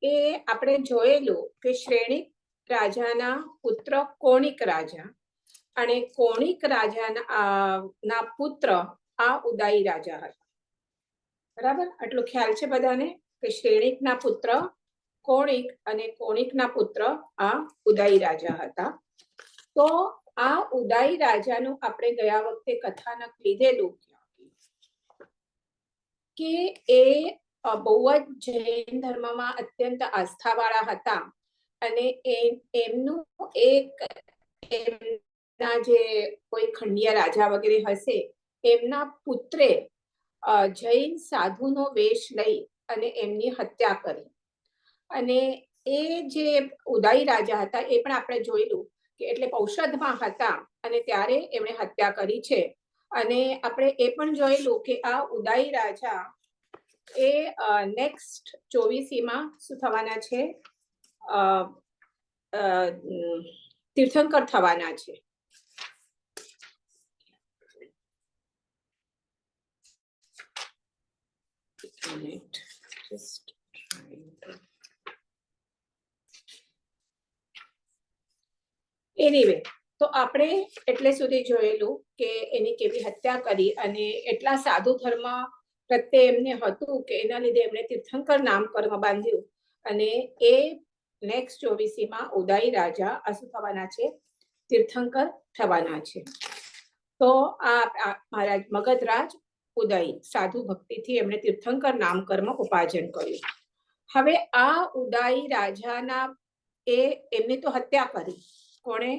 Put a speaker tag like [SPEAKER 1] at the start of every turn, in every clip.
[SPEAKER 1] એ આપણે જોયેલું કે શ્રેણિક રાજાના પુત્ર કોણિક રાજા અને કોણિક રાજાના પુત્ર આ ઉદાઈ રાજા હતા. બરાબર, આટલું ખ્યાલ છે બધાને કે શ્રેણિકના પુત્ર કોણિક અને કોણિકના પુત્ર આ ઉદાઈ રાજા હતા. તો આ ઉદાઈ રાજાનું આપણે ગયા વખતે કથાનક લીધેલું કે એ બહુ જ જૈન ધર્મમાં અત્યંત આસ્થાવાળા હતા અને એમનું એક એમના જે કોઈ ખંડિયા રાજા વગેરે હશે એમના પુત્રે જૈન સાધુનો વેશ લઈ અને એમની હત્યા કરી. અને એ જે ઉદાઈ રાજા હતા એ પણ આપણે જોયેલું કે એટલે ઔષધમાં હતા અને ત્યારે એમણે હત્યા કરી છે. અને આપણે એ પણ જોયેલું કે આ ઉદાઈ રાજા એ નેક્સ્ટ 24માં શું થવાના છે, તીર્થંકર થવાના છે. એનીવે, તો આપણે એટલે સુધી જોયેલું કે એની કેવી હત્યા કરી અને એટલા સાધુ ધર્મ પ્રત્યે એમને હતું કે એના લીધે એમણે તીર્થંકર નામકર્મ બાંધ્યું. અને એ નેક્સ્ટ 24માં ઉદાઈ રાજા શું થવાના છે, તીર્થંકર થવાના છે. તો આ મહારાજ મગધરાજ ઉદય સાધુ ભક્તિથી એમણે તીર્થંકર નામકર્મ ઉપાર્જન કર્યું. હવે આ ઉદાઈ રાજાના એમની તો હત્યા કરી કોણે,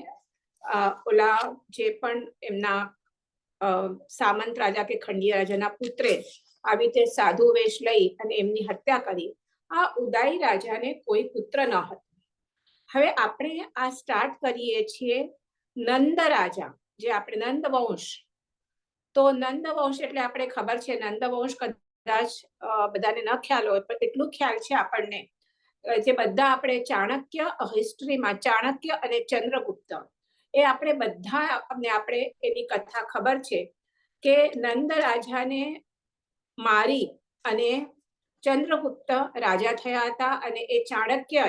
[SPEAKER 1] ઓલા જે પણ એમના સામંત રાજા કે ખંડિયા રાજાના પુત્રે આવી રીતે સાધુ વેશ લઈ અને એમની હત્યા કરી. આ ઉદાઈ રાજાને કોઈ પુત્ર ન હતો. હવે આપણે આ સ્ટાર્ટ કરીએ છીએ નંદ રાજા, જે આપણે નંદ વંશ. તો નંદ વંશ એટલે આપણે ખબર છે, નંદ વંશ કદાચ બધાને ન ખ્યાલ હોય પણ એટલું ખ્યાલ છે આપણને, જે બધા આપણે ચાણક્ય હિસ્ટ્રીમાં ચાણક્ય અને ચંદ્રગુપ્ત એ આપણે બધા આપણે એની કથા ખબર છે કે નંદ રાજાને મારી અને ચંદ્રગુપ્ત રાજા થયા હતા. અને એ ચાણક્ય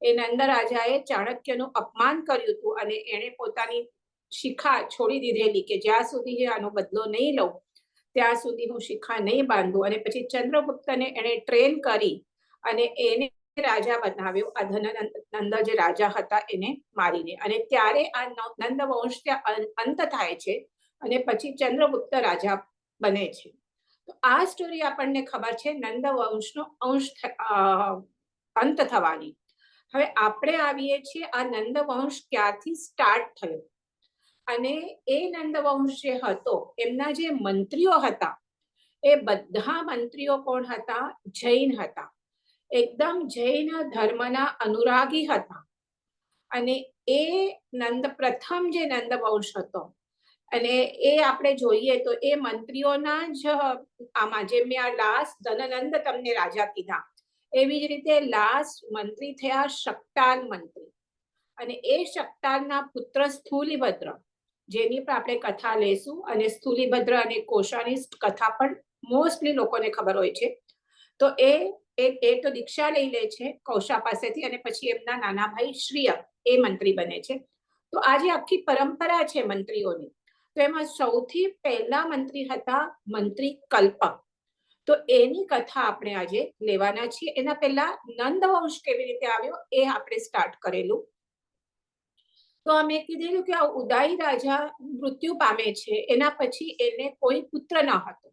[SPEAKER 1] એ નંદ રાજાએ ચાણક્યનું અપમાન કર્યું હતું અને એણે પોતાની શિખા છોડી દીધેલી કે જ્યાં સુધી આનો બદલો નહીં લઉં ત્યાં સુધી હું શિખા નહીં બાંધું. અને પછી ચંદ્રગુપ્તને એણે ટ્રેન કરી અને એને રાજા બનાવ્યો, આ ધનનંદ જે રાજા હતા એને મારીને. અને ત્યારે આ નંદ વંશ ત્યાં અંત થાય છે અને પછી ચંદ્રગુપ્ત રાજા બને છે. તો આ સ્ટોરી આપણને ખબર છે નંદ વંશનો અંત થવાની. હવે આપણે આવીએ છીએ આ નંદ વંશ ક્યારથી સ્ટાર્ટ થયો. અને એ નંદ વંશ જે હતો એમના જે મંત્રીઓ હતા એ બધા મંત્રીઓ કોણ હતા, જૈન હતા. એકદમ જૈન ધર્મના અનુરાગી હતા. અને એ નંદ પ્રથમ જે નંદ વંશ હતો અને એ આપણે જોઈએ તો એ મંત્રીઓના જ આમાં, જેમ મેં આ લાસ્ટ ધનનંદ તમને રાજા કીધા એવી જ રીતે લાસ્ટ મંત્રી થયા શકટાલ મંત્રી. અને એ શકટાલના પુત્ર સ્થૂલિભદ્ર, જેની પણ આપણે કથા લેશું. અને સ્થૂલિભદ્ર અને કોશાની કથા પણ મોસ્ટલી લોકોને ખબર હોય છે. તો એ તો દીક્ષા લઈ લે છે કૌશા પાસેથી અને પછી એમના નાના ભાઈ શ્રીય એ મંત્રી બને છે. તો આ જે આખી પરંપરા છે મંત્રીઓની, તો એમાં સૌથી પહેલા મંત્રી હતા મંત્રી કલ્પક. તો એની કથા આપણે આજે લેવાના છીએ. એના પહેલા નંદ વંશ કેવી રીતે આવ્યો એ આપણે સ્ટાર્ટ કરેલું. તો અમે કીધેલું કે આ ઉદાઈ રાજા મૃત્યુ પામે છે, એના પછી એને કોઈ પુત્ર ન હતો.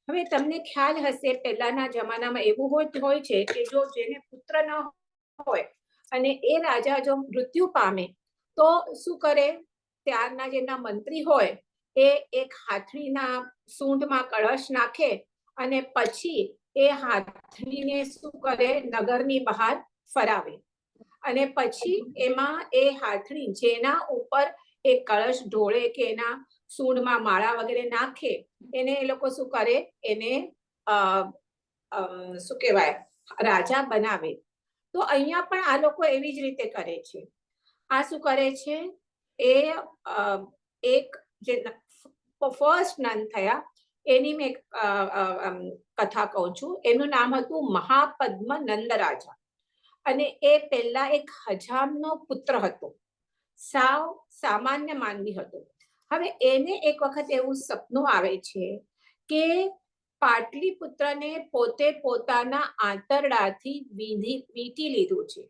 [SPEAKER 1] હવે તમને ખ્યાલ હશે પહેલાના જમાનામાં એવું હોય છે કે જો જેને પુત્ર ન હોય અને એ રાજા જો મૃત્યુ પામે તો શું કરે, ત્યારના જેના મંત્રી હોય એ એક હાથણીના સૂંઢમાં કળશ નાખે અને પછી એ હાથણીને શું કરે, નગરની બહાર ફરાવે. અને પછી એમાં એ હાથણી જેના ઉપર એ કળશ ઢોળે કે એના સૂંઢમાં માળા વગેરે નાખે એને એ લોકો શું કરે, એને શું કહેવાય, રાજા બનાવે. તો અહીંયા પણ આ લોકો એવી જ રીતે કરે છે. આ શું કરે છે, એ એક જે ફર્સ્ટ નન થયા એની મેં કથા કહું છું. એનું નામ હતું મહાપદ્મ નંદ રાજા, અને એ પહેલા એક હજામનો પુત્ર હતો, સાવ સામાન્ય માનવી હતો. હવે એને એક વખત એવું સપનું આવે છે કે પાટલીપુત્રને પોતે પોતાના આંતરડાથી વીંટી લીધું છે.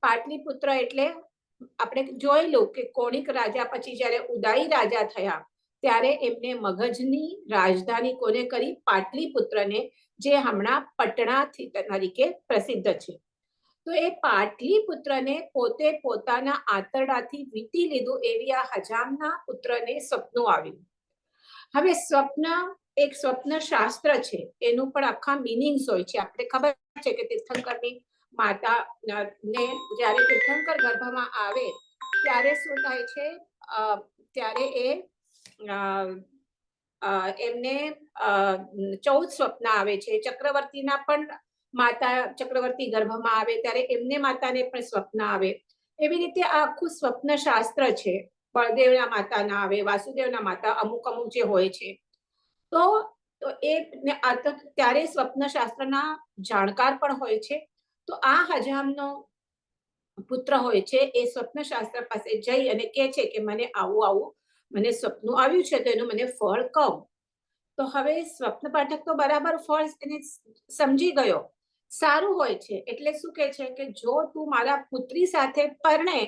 [SPEAKER 1] પાટલીપુત્ર એટલે આપણે જોયેલું કે કોણિક રાજા પછી જ્યારે ઉદયી રાજા થયા ત્યારે એમને મગજની રાજધાની કોને કરી? પાટલીપુત્રને, જે હમણાં પટણા તરીકે પ્રસિદ્ધ છે. તો એ પાટલીપુત્રને પોતે પોતાના આંતરડાથી વીંટી લીધું એવી આ હજામના પુત્રને સપનું આવ્યું. હવે એક સ્વપ્ન શાસ્ત્ર છે, એનું પણ આખા મિનિંગ્સ હોય છે. આપણે ખબર છે કે તીર્થંકરની માતા ને જ્યારે તીર્થંકર ગર્ભમાં આવે ત્યારે શું થાય છે? ત્યારે એમને 14 સ્વપ્ન આવે છે. ચક્રવર્તીના પણ માતા ચક્રવર્તી ગર્ભમાં આવે ત્યારે એમને માતાને પણ સ્વપ્ન આવે. એવી રીતે આ આખું સ્વપ્ન શાસ્ત્ર છે. બળદેવના માતા ના આવે, વાસુદેવના માતા અમુક જે હોય છે. તો એ ત્યારે સ્વપ્ન શાસ્ત્રના જાણકાર પણ હોય છે. તો આ હજામનો પુત્ર હોય છે, એ સ્વપ્ન શાસ્ત્ર પાસે જઈ અને કહે છે કે મને આવું મને સપનું આવ્યું છે, તો એનું મને ફળ કહો. તો હવે સ્વપ્ન પાઠક તો બરાબર ફળ એને સમજી ગયો, સારું હોય છે. એટલે શું કહે છે કે જો તું મારા પુત્રી સાથે પરણે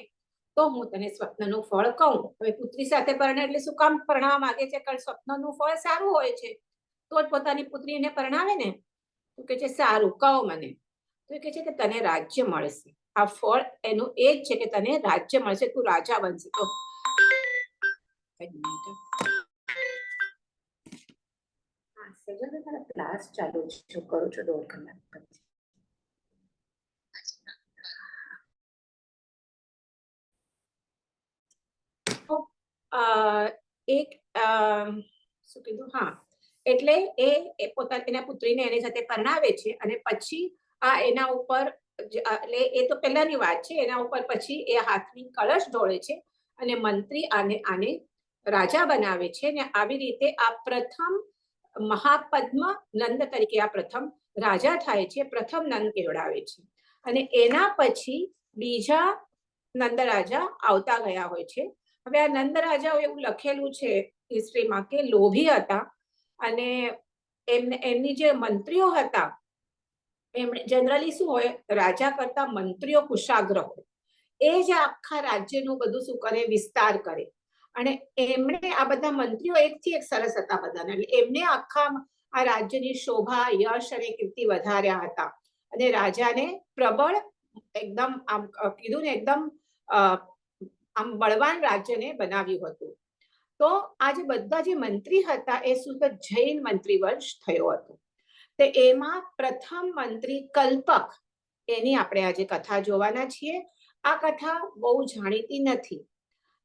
[SPEAKER 1] તો હું તને સ્વપ્નનું ફળ કહું. હવે પુત્રી સાથે પરણે એટલે શું કામ પરણવા માંગે છે? કારણ સ્વપ્નનું ફળ સારું હોય છે, તો જ પોતાની પુત્રીને પરણાવે ને. તો કે છે સારું, કહો મને. તો કે છે કે તને રાજ્ય મળશે. આ ફળ એનું એ જ છે કે તને રાજ્ય મળશે, તું રાજા બનશે. તો ક્લાસ ચાલુ છે, કરું છું 1.5 કલાક પછી. એક શું કીધું? હા, એટલે એ એના પુત્રીને એની સાથે પરણાવે છે, અને પછી આ એના ઉપર એટલે એ તો પહેલાની વાત છે. એના ઉપર પછી એ હાથની કળશ ઢોળે છે અને મંત્રી આને રાજા બનાવે છે. ને આવી રીતે આ પ્રથમ મહાપદ્મ નંદ તરીકે આ પ્રથમ રાજા થાય છે. પ્રથમ નંદ કેવડાવે છે, અને એના પછી બીજા નંદ રાજા આવતા ગયા હોય છે. હવે આ નંદ રાજાઓ એવું લખેલું છે હિસ્ટ્રીમાં કે લોભી હતા, અને એમની જે મંત્રીઓ હતા એમણે જનરલી શું હોય, રાજા કરતા મંત્રીઓ કુશાગ્ર હોય. એ જ આખા રાજ્યનું બધું શું કરે? વિસ્તાર કરે. અને એમણે આ બધા મંત્રીઓ એકથી એક સરસ હતા બધાને, એટલે એમને આખા આ રાજ્યની શોભા, યશ અને કીર્તિ વધાર્યા હતા. અને રાજાને પ્રબળ, એકદમ આમ કીધું ને, એકદમ આમ બળવાન રાજ્યને બનાવ્યું હતું. તો આ જે બધા જે મંત્રી હતા એ શુદ્ધ જૈન મંત્રી વંશ થયો હતો. તો એમાં પ્રથમ મંત્રી કલ્પક, એની આપણે આજે કથા જોવાના છીએ. આ કથા બહુ જાણીતી નથી,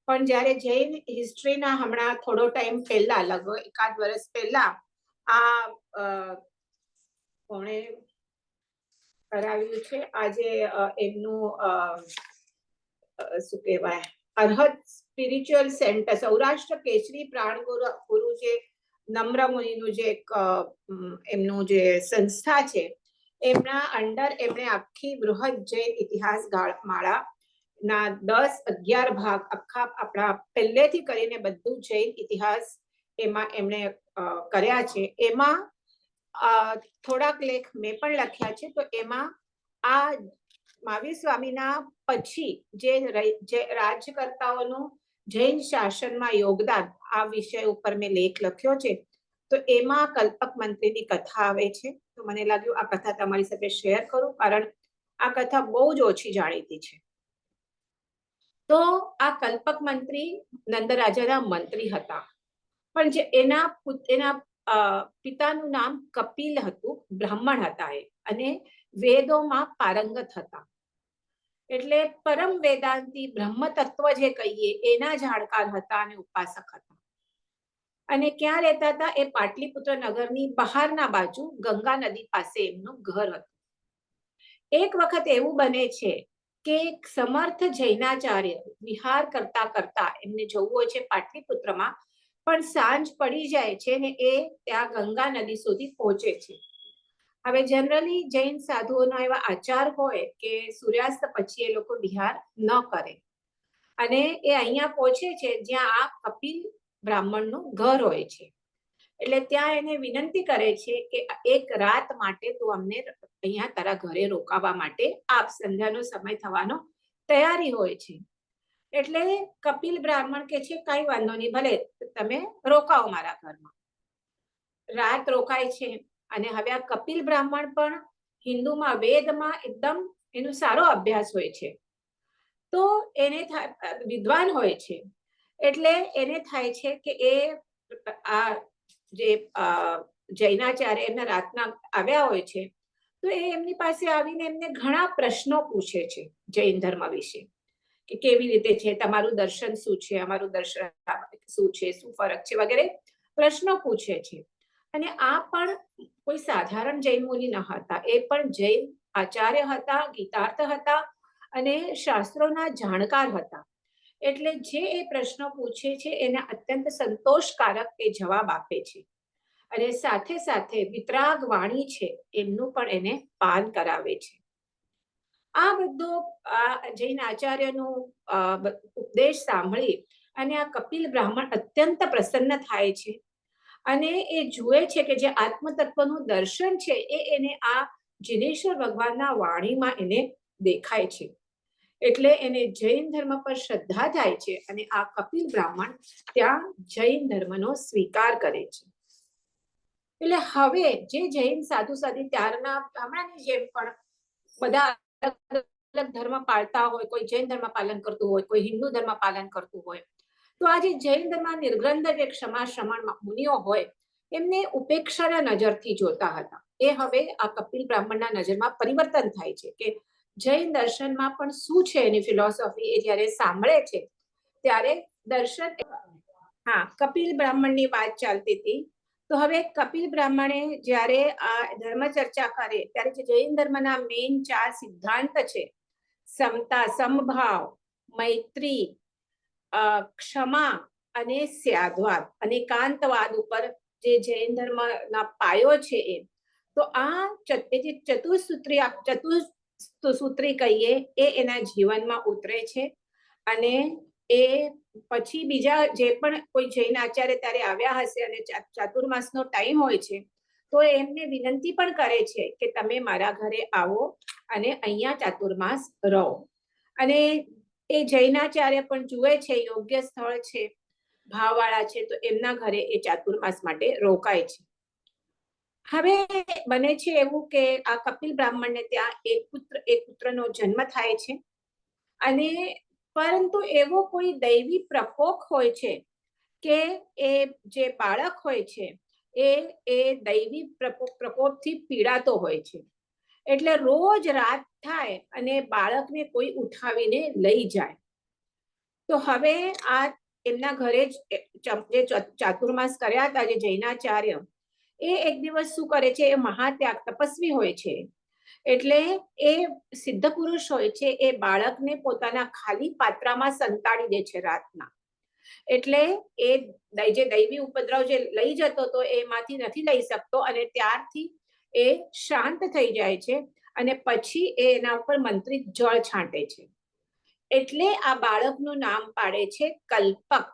[SPEAKER 1] પણ જ્યારે જૈન હિસ્ટ્રીના હમણાં થોડો ટાઈમ પહેલા, લગભગ 1 વર્ષ પહેલા આ કોણે કરાવ્યું છે, આજે એમનું શું કહેવાય, અરહત સ્પિરિચ્યુઅલ સેન્ટર, સૌરાષ્ટ્ર કેસરી પ્રાણ ગુરુ જે નમ્ર મુનિનું જે એમનું જે સંસ્થા છે, એમના અંડર એમણે આખી બૃહદ જૈન ઇતિહાસ માળા ના 10-11 ભાગ આખા આપણા પહેલેથી કરીને બધું જૈન ઇતિહાસ એમાં એમણે કર્યા છે. એમાં થોડાક લેખ મેં પણ લખ્યા છે. તો એમાં આ મહાવીર સ્વામીના પછી જે રાજકર્તાઓનું જૈન શાસનમાં યોગદાન, આ વિષય ઉપર મેં લેખ લખ્યો છે. તો એમાં કલ્પક મંત્રીની કથા આવે છે. તો મને લાગ્યું આ કથા તમારી સાથે શેર કરું, કારણ આ કથા બહુ જ ઓછી જાણીતી છે. તો આ કલ્પક મંત્રી નંદરાજાના મંત્રી હતા, પણ જે એના પિતાનું નામ કપિલ હતું, બ્રાહ્મણ હતા એ, અને વેદોમાં પારંગત હતા. એટલે પરમ વેદાંતી બ્રહ્મ તત્વ જે કહીએ એના જાણકાર હતા અને ઉપાસક હતા. અને ક્યાં રહેતા હતા? એ પાટલીપુત્ર નગરની બહારના બાજુ ગંગા નદી પાસે એમનું ઘર હતું. એક વખત એવું બને છે કે સમર્થ જૈનાચાર્ય વિહાર કરતા કરતા એમને જવું હોય છે પાટલીપુત્રમાં, પણ સાંજ પડી જાય છે ને એ ત્યાં ગંગા નદી સુધી પહોંચે છે. હવે જનરલી જૈન સાધુઓનો એવા આચાર હોય કે સૂર્યાસ્ત પછી એ લોકો વિહાર ન કરે, અને એ અહીંયા પહોંચે છે જ્યાં આ કપિલ બ્રાહ્મણનું ઘર હોય છે. એટલે ત્યાં એને વિનંતી કરે છે કે એક રાત માટે તું અમને અહીંયા તારા ઘરે રોકાવા માટે આપ, સંધ્યાનો સમય થવાનો તૈયારી હોય છે. એટલે કપિલ બ્રાહ્મણ કે છે કઈ વાંધો નહીં, ભલે તમે રોકાઓ મારા ઘરમાં. રાત રોકાય છે. અને હવે આ કપિલ બ્રાહ્મણ પણ હિન્દુમાં વેદમાં એકદમ એનો સારો અભ્યાસ હોય છે, તો એને વિદ્વાન હોય છે. એટલે એને થાય છે કે એ આ જે જૈનાચાર્ય એમના રાતના આવ્યા હોય છે, તો એ એમની પાસે આવીને એમને ઘણા પ્રશ્નો પૂછે છે જૈન ધર્મ વિશે, કે કેવી રીતે છે, તમારું દર્શન શું છે, અમારું દર્શન શું છે, શું ફરક છે, વગેરે પ્રશ્નો પૂછે છે. અને આ પણ કોઈ સાધારણ જૈન મુનિ ન હતા, એ પણ જૈન આચાર્ય હતા, ગીતાર્થ હતા અને શાસ્ત્રોના જાણકાર હતા. એટલે જે એ પ્રશ્નો પૂછે છે એને અત્યંત સંતોષકારક એ જવાબ આપે છે, અને સાથે સાથે વિતરાગ વાણી છે એમનું પણ એને પાન કરાવે છે. આ બધો આ જૈન આચાર્યનો ઉપદેશ સાંભળી અને આ કપિલ બ્રાહ્મણ અત્યંત પ્રસન્ન થાય છે, અને એ જુએ છે કે જે આત્મ તત્વનું દર્શન છે એ એને આ જિનેશ્વર ભગવાનના વાણીમાં એને દેખાય છે. એટલે એને જૈન ધર્મ પર શ્રદ્ધા થાય છે, અને આ કપિલ બ્રાહ્મણ ત્યાં જૈન ધર્મનો સ્વીકાર કરે છે. એટલે હવે જે જૈન સાધુ સાધી ત્યારના હમણાંની જેમ પણ બધા અલગ અલગ ધર્મ પાળતા હોય, કોઈ જૈન ધર્મ પાલન કરતું હોય, કોઈ હિન્દુ ધર્મ પાલન કરતું હોય, તો આ જે જૈન ધર્મ નિર્ગ્રંથ કે ક્ષમા શ્રમણ મુનિઓ હોય એમને ઉપેક્ષાના નજરથી જોતા હતા. એ હવે આ કપિલ બ્રાહ્મણના નજરમાં પરિવર્તન થાય છે કે જૈન દર્શનમાં પણ શું છે એની ફિલોસોફી એ જ્યારે સાંભળે છે ત્યારે દર્શન. હા, કપિલ બ્રાહ્મણની વાત ચાલતી હતી. તો હવે કપિલ બ્રાહ્મણે જ્યારે આ ધર્મ ચર્ચા કરે ત્યારે જે જૈન ધર્મના મેઇન 4 સિદ્ધાંત છે, સમતા, સમભાવ, મૈત્રી, ક્ષમા અને સ્યાદ્વાદ અને એકાંતવાદ ઉપર જે જૈન ધર્મના પાયો છે એ, તો આ ચતુસૂત્રી કહીએ એ એના જીવનમાં ઉતરે છે. અને એ પછી બીજા જે પણ કોઈ જૈન આચાર્ય ત્યારે આવ્યા હશે અને ચાતુર્માસનો ટાઈમ હોય છે, તો એમને વિનંતી પણ કરે છે કે તમે મારા ઘરે આવો અને અહીંયા ચાતુર્માસ રહો. અને એ જૈનાચાર્ય પણ જુએ છે યોગ્ય સ્થળ છે, ભાવવાળા છે, તો એમના ઘરે એ ચાતુર્માસ માટે રોકાય છે. હવે બને છે એવું કે આ કપિલ બ્રાહ્મણને ત્યાં એક પુત્રનો જન્મ થાય છે, અને પરંતુ એવો કોઈ દૈવી પ્રકોપ હોય છે કે એ જે બાળક હોય છે એ દૈવી પ્રકોપથી પીડાતો હોય છે. એટલે રોજ રાત થાય અને બાળકને કોઈ ઉઠાવીને લઈ જાય. તો હવે આ એમના ઘરે જે ચાતુર્માસ કર્યા હતા જે જૈનાચાર્ય, એ એક દિવસ શું કરે છે, એ મહાત્યાગ તપસ્વી હોય છે. એટલે એ સિદ્ધ પુરુષ હોય છે, એ બાળકને પોતાના ખાલી પાત્રમાં સંતાડી દે છે રાતના. એટલે એ જે દૈવી ઉપદ્રવ જે લઈ જતો હતો એમાંથી નથી લઈ શકતો, અને ત્યારથી એ શાંત થઈ જાય છે, અને પછી એ એના ઉપર મંત્રિત જળ છાંટે છે. એટલે આ બાળકનું નામ પાડે છે કલ્પક.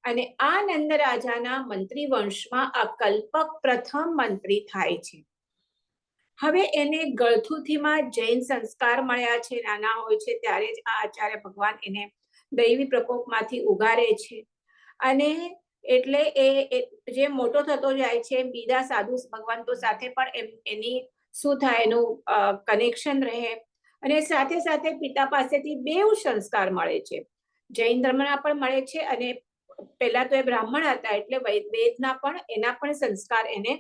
[SPEAKER 1] અને આ નંદ રાજાના મંત્રી વંશમાં આ કલ્પક પ્રથમ મંત્રી થાય છે. હવે એને ગળથુથીમાં જૈન સંસ્કાર મળ્યા છે, નાના હોય છે ત્યારે જ આ આચાર્ય ભગવાન એને દૈવી પ્રકોપમાંથી ઉગારે છે. અને એટલે એ જે મોટો થતો જાય છે બીજા સાધુ ભગવંતો સાથે પણ એની શું થાય, એનું કનેક્શન રહે. અને સાથે સાથે પિતા પાસેથી બેઉ સંસ્કાર મળે છે, જૈન ધર્મના પણ મળે છે, અને પહેલા તો એ બ્રાહ્મણ હતા એટલે વેદના પણ એના પણ સંસ્કાર એને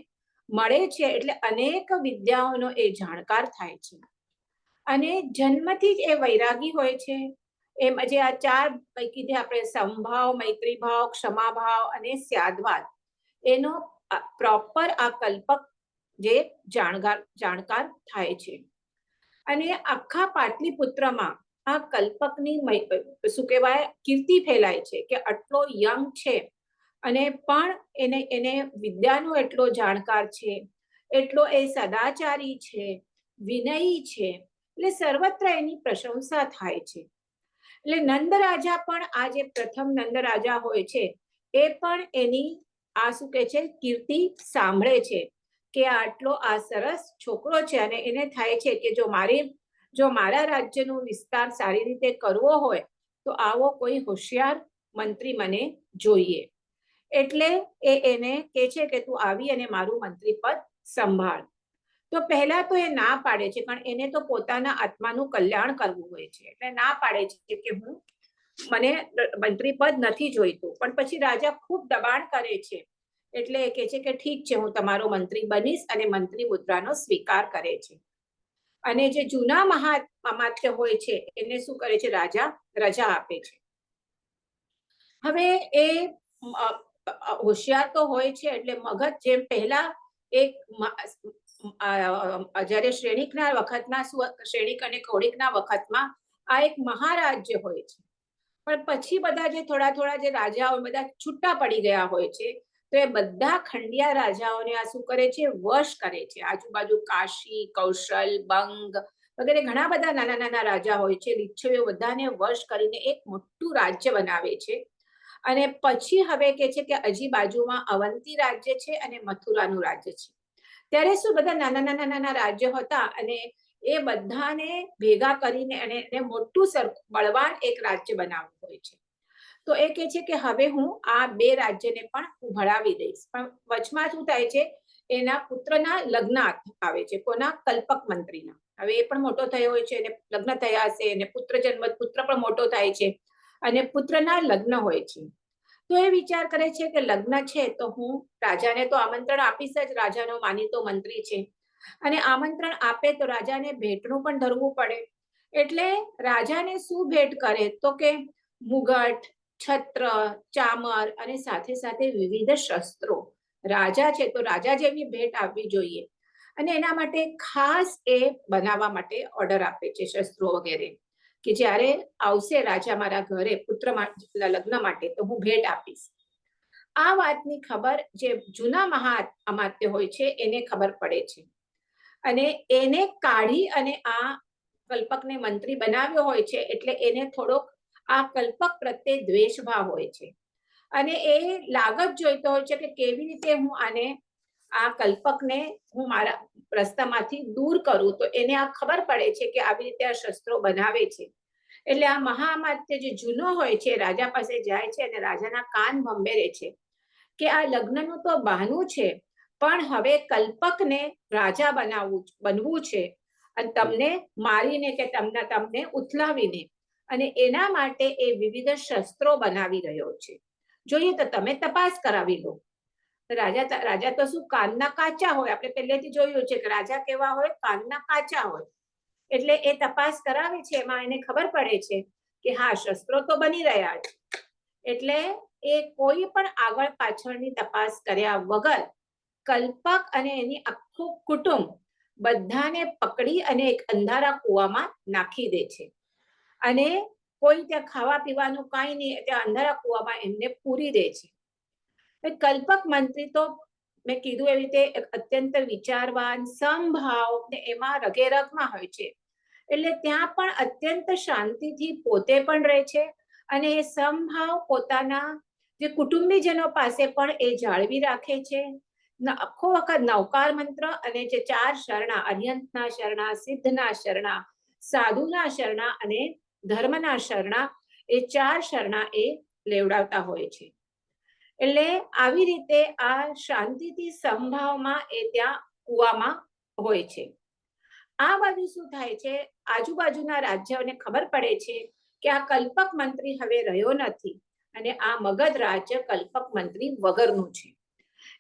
[SPEAKER 1] મળે છે. એટલે અનેક વિદ્યાઓનો એ જાણકાર થાય છે, અને જન્મથી જ એ વૈરાગી હોય છે. એમ જે આ 4 પૈકી જે આપણે સમભાવ, મૈત્રી ભાવ, ક્ષમા ભાવ અને સ્યાદવાદ, એનો પ્રોપર આ કલ્પક જે જાણકાર થાય છે. અને આખા પાટલીપુત્રમાં આ કલ્પકની શું કહેવાય કીર્તિ ફેલાય છે કે આટલો યંગ છે અને પણ એને વિદ્યાનો એટલો જાણકાર છે, એટલો એ સદાચારી છે, વિનયી છે, એટલે સર્વત્ર એની પ્રશંસા થાય છે. એટલે નંદ રાજા પણ આ જે પ્રથમ નંદ રાજા હોય છે એ પણ એની આ શું કે છે કીર્તિ સાંભળે છે કે આટલો આ સરસ છોકરો છે, અને એને થાય છે કે જો મારા રાજ્યનો વિસ્તાર સારી રીતે કરવો હોય તો આવો કોઈ હોશિયાર મંત્રી મને જોઈએ. એટલે એને કહે છે કે તું આવી અને મારું મંત્રી પદ સંભાળ. તો પહેલા તો એ ના પાડે છે, પણ એને તો પોતાના આત્માનું કલ્યાણ કરવું હોય છે, એટલે ના પાડે છે કે મને મંત્રી પદ નથી જોઈતું. પણ પછી રાજા ખૂબ દબાણ કરે છે, એટલે એ કહે છે કે ઠીક છે, હું તમારો મંત્રી બનીશ, અને મંત્રી મુદ્રાનો સ્વીકાર કરે છે. અને જે જૂના અમાત્ય હોય છે એને શું કરે છે, રાજા રજા આપે છે. હવે એ હોશિયાર તો હોય છે, એટલે મગજ જેમ પહેલા એક જ્યારે શ્રેણિકના વખતના શ્રેણિક અને કૌણિકના વખતમાં આ એક મહારાજ્ય હોય છે, પણ પછી બધા જે થોડા જે રાજાઓ બધા છૂટા પડી ગયા હોય છે, તો એ બધા ખંડિયા રાજાઓને આ શું કરે છે, વશ કરે છે. આજુબાજુ કાશી, કૌશલ, બંગ વગેરે ઘણા બધા નાના રાજા હોય છે, લીચ્છવીઓ બધાને વશ કરીને એક મોટું રાજ્ય બનાવે છે. અને પછી હવે કે છે કે હજી બાજુમાં અવંતી રાજ્ય છે અને મથુરાનું રાજ્ય છે. ત્યારે શું બધા નાના રાજ્ય હતા, અને એ બધાને ભેગા કરીને એને મોટું બળવાન એક રાજ્ય બનાવવું હોય છે. તો એ કહે છે કે હવે હું આ બે રાજ્યને પણ હું ભળાવી દઈશ. પણ વચમાં શું થાય છે, એના પુત્રના લગ્ન આવે છે. કોના? કલ્પક મંત્રીના. હવે એ પણ મોટો થયો હોય છે, એને લગ્ન થયા હશે, અને પુત્ર પણ મોટો થાય છે, અને પુત્રના લગ્ન હોય છે. તો એ વિચાર કરે છે કે લગ્ન છે તો હું રાજાને તો આમંત્રણ આપીશ જ, રાજાનો માનીતો મંત્રી છે, અને આમંત્રણ આપે તો રાજાને ભેટનું પણ ધરવું પડે. એટલે રાજાને શું ભેટ કરે, તો કે મુગટ, છત્ર, ચામર અને સાથે સાથે વિવિધ શસ્ત્રો. રાજા છે તો રાજા જેવી ભેટ આપવી જોઈએ, અને એના માટે ખાસ એ બનાવવા માટે ઓર્ડર આપે છે, શસ્ત્રો વગેરે, કે જ્યારે આવશે રાજા મારા ઘરે પુત્ર લગ્ન માટે તો હું ભેટ આપીશ. આ વાતની ખબર જે જૂના અમાત્ય હોય છે એને ખબર પડે છે, અને એને કાઢી અને આ કલ્પકને મંત્રી બનાવ્યો હોય છે. એટલે એને થોડોક આ કલ્પક પ્રત્યે દ્વેષ ભાવ હોય છે, અને એ લાગત જોઈતો હોય છે કે કેવી રીતે હું આને આ કલ્પકને હું મારા રસ્તામાંથી દૂર કરું. તો એને આ ખબર પડે છે કે આવી રીતે આ શસ્ત્રો બનાવે છે. એટલે આ મહામાત્ય જે જૂનો હોય છે રાજા પાસે જાય છે, અને રાજાના કાન ભંભેરે છે કે આ લગ્નનું તો બહાનું છે, પણ હવે કલ્પકને રાજા બનવું છે, અને તમને મારીને કે તમને ઉથલાવીને, અને એના માટે એ વિવિધ શસ્ત્રો બનાવી રહ્યો છે. જોઈએ તો તમે તપાસ કરાવી લો. રાજા તો શું, કાનના કાચા હોય. આપણે પહેલેથી જોયું છે કે રાજા કેવા હોય, કાનના કાચા હોય. એટલે એ તપાસ કરાવે છે, એમાં એને ખબર પડે છે કે હા, શસ્ત્રો તો બની રહ્યા છે. એટલે એ કોઈ પણ આગળ પાછળની તપાસ કર્યા વગર કલ્પક અને એની આખું કુટુંબ બધાને પકડી અને એક અંધારા કૂવામાં નાખી દે છે, અને કોઈ ત્યાં ખાવા પીવાનું કાંઈ નહીં, ત્યાં અંધારા કૂવામાં એમને પૂરી દે છે. કલ્પક મંત્રી તો મેં કીધું એવી રીતે અત્યંત વિચારવાન, સમભાવ ને એમાં રગેરગમાં હોય છે. એટલે ત્યાં પણ અત્યંત શાંતિથી પોતે પણ રહે છે, અને એ સમભાવ પોતાના જે કુટુંબીજનો પાસે પણ એ જાળવી રાખે છે. આખો વખત નવકાર મંત્ર અને જે 4 શરણા, અર્યંતના શરણા, સિદ્ધના શરણા, સાધુના શરણા અને ધર્મના શરણા, એ 4 શરણા એ લેવડાવતા હોય છે. એટલે આવી રીતે આ શાંતિથી સંભાવમાં એ ત્યાં કૂવામાં હોય છે. આ બાજુ શું થાય છે, આજુબાજુના રાજ્યોને ખબર પડે છે કે આ કલ્પક મંત્રી હવે રહ્યો નથી, અને આ મગધ રાજ્ય કલ્પક મંત્રી વગરનું છે.